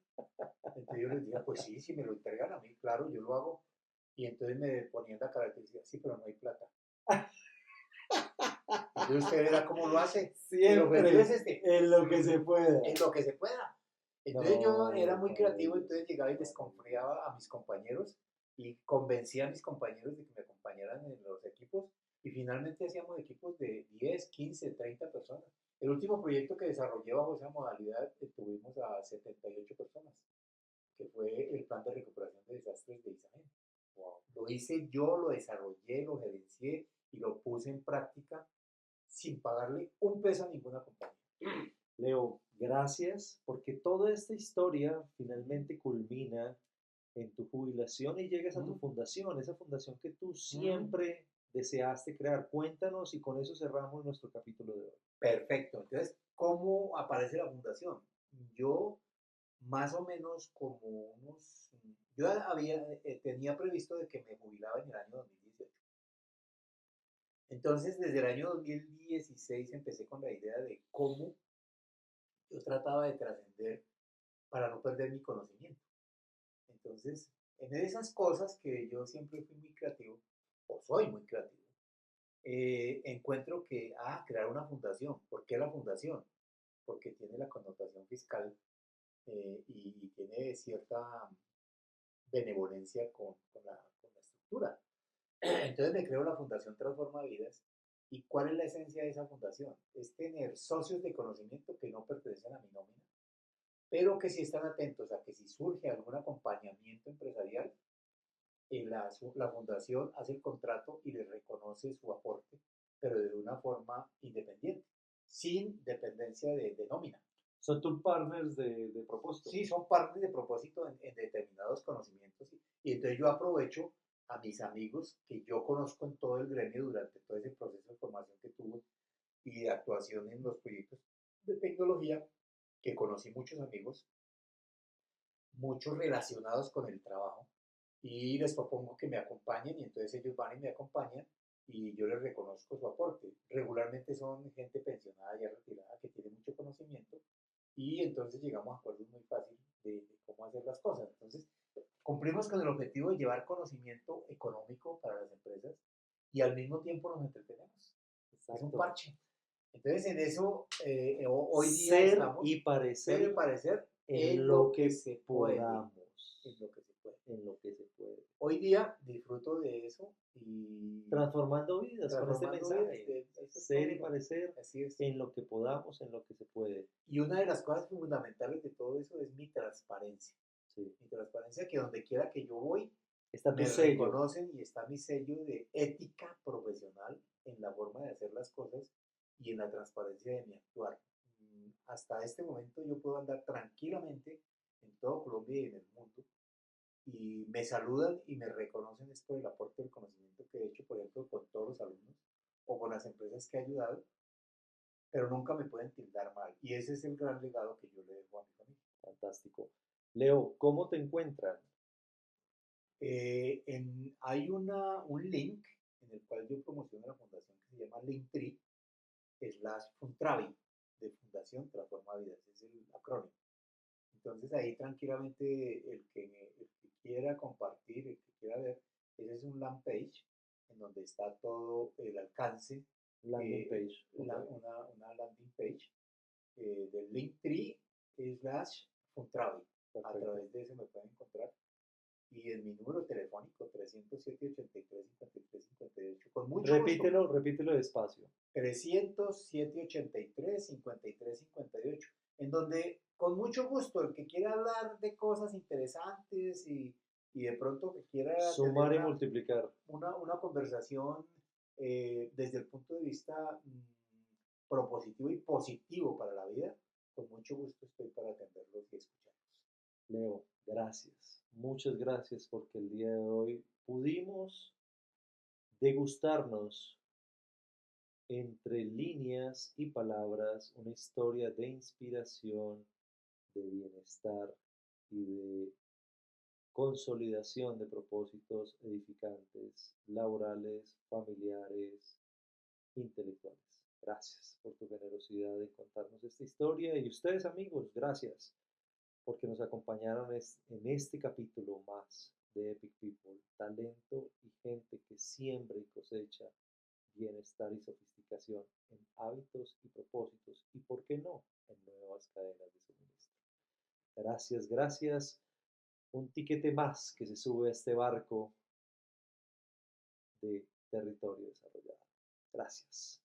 Entonces yo les decía, pues sí, si me lo entregan a mí, claro, yo lo hago. Y entonces me ponían la característica, sí, pero no hay plata. Entonces usted verá cómo lo hace. El objetivo es Siempre en lo que se pueda. en lo que se pueda. Entonces yo era No, muy creativo, maravilloso, entonces llegaba y les maravilloso. confiaba a mis compañeros y convencía a mis compañeros de que me acompañaran en los equipos y finalmente hacíamos equipos de 10, 15, 30 personas. El último proyecto que desarrollé bajo esa modalidad tuvimos a 78 personas, que fue el plan de recuperación de desastres de Isagen. Wow. Lo hice yo, lo desarrollé, lo gerencié y lo puse en práctica sin pagarle un peso a ninguna compañía. Leo, gracias porque toda esta historia finalmente culmina en tu jubilación y llegas a tu fundación, esa fundación que tú siempre deseaste crear. Cuéntanos y con eso cerramos nuestro capítulo de hoy. Perfecto. Entonces, ¿cómo aparece la fundación? Yo, más o menos como yo tenía previsto de que me jubilaba en el año 2018. Entonces, desde el año 2016 empecé con la idea de cómo yo trataba de trascender para no perder mi conocimiento. Entonces, en esas cosas que yo siempre fui muy creativo, o soy muy creativo, encuentro que, crear una fundación. ¿Por qué la fundación? Porque tiene la connotación fiscal y tiene cierta benevolencia con la estructura. Entonces me creo la Fundación Transforma Vidas. ¿Y cuál es la esencia de esa fundación? Es tener socios de conocimiento que no pertenecen a mi nómina, pero que sí están atentos a que si surge algún acompañamiento empresarial, la fundación hace el contrato y le reconoce su aporte, pero de una forma independiente, sin dependencia de nómina. Son tus partners de propósito. Sí, son partners de propósito en determinados conocimientos y entonces yo aprovecho a mis amigos que yo conozco en todo el gremio durante todo ese proceso de formación que tuve y de actuación en los proyectos de tecnología, que conocí muchos amigos, muchos relacionados con el trabajo, y les propongo que me acompañen y entonces ellos van y me acompañan y yo les reconozco su aporte. Regularmente son gente pensionada ya retirada que tiene mucho conocimiento y entonces llegamos a acuerdos muy fáciles de cómo hacer las cosas. Entonces, cumplimos con el objetivo de llevar conocimiento económico para las empresas y al mismo tiempo nos entretenemos. Es un Exacto. parche. Entonces, en eso hoy día Ser estamos y ser y parecer parecer en en lo lo que que se puede. podamos. En lo que se puede. En lo que se puede. Hoy día disfruto de eso y Transformando vidas con este transformando vidas. mensaje. Eso es Ser todo y parecer así es. en lo que podamos, en lo que se puede. Y una de las cosas fundamentales de todo eso es mi transparencia. Sí. Mi transparencia, que donde quiera que yo voy, Está tu me sello. reconocen y está mi sello de ética profesional en la forma de hacer las cosas y en la transparencia de mi actuar. Hasta este momento yo puedo andar tranquilamente en todo Colombia y en el mundo y me saludan y me reconocen es por el aporte del conocimiento que he hecho, por ejemplo, con todos los alumnos o con las empresas que he ayudado, pero nunca me pueden tildar mal. Y ese es el gran legado que yo le dejo a mi familia. Fantástico. Leo, ¿cómo te encuentran? Hay un link en el cual yo promociono la fundación que se llama Linktree /Funtravi, de Fundación Transforma Vidas, es el acrónimo. Entonces ahí tranquilamente el que quiera compartir, el que quiera ver, ese es un land page en donde está todo el alcance, Landing page. Okay. una landing page del Linktree /Funtravi. A Perfecto. través de eso me pueden encontrar y en mi número telefónico 307-83-53-58. Con mucho gusto. Repítelo despacio. 307-83-53-58. En donde con mucho gusto el que quiera hablar de cosas interesantes y de pronto que quiera tener Sumar y multiplicar. una conversación desde el punto de vista propositivo y positivo para la vida, con mucho gusto estoy para atenderlos y escucharlos. Leo, gracias. Muchas gracias porque el día de hoy pudimos degustarnos entre líneas y palabras una historia de inspiración, de bienestar y de consolidación de propósitos edificantes, laborales, familiares, intelectuales. Gracias por tu generosidad de contarnos esta historia y ustedes amigos, gracias porque nos acompañaron en este capítulo más de Epic People, talento y gente que siembra y cosecha bienestar y sofisticación en hábitos y propósitos y, ¿por qué no?, en nuevas cadenas de suministro. Gracias, gracias. Un tiquete más que se sube a este barco de territorio desarrollado. Gracias.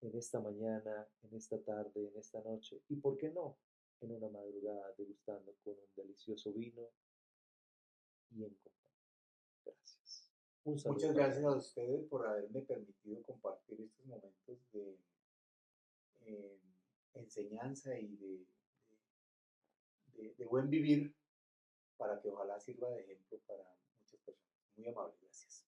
En esta mañana, en esta tarde, en esta noche y, ¿por qué no?, en una madrugada degustando con un delicioso vino y en compañía. Gracias. Un saludo. Muchas gracias a ustedes por haberme permitido compartir estos momentos de eh, enseñanza y de buen vivir para que ojalá sirva de ejemplo para muchas personas. Muy amable, gracias.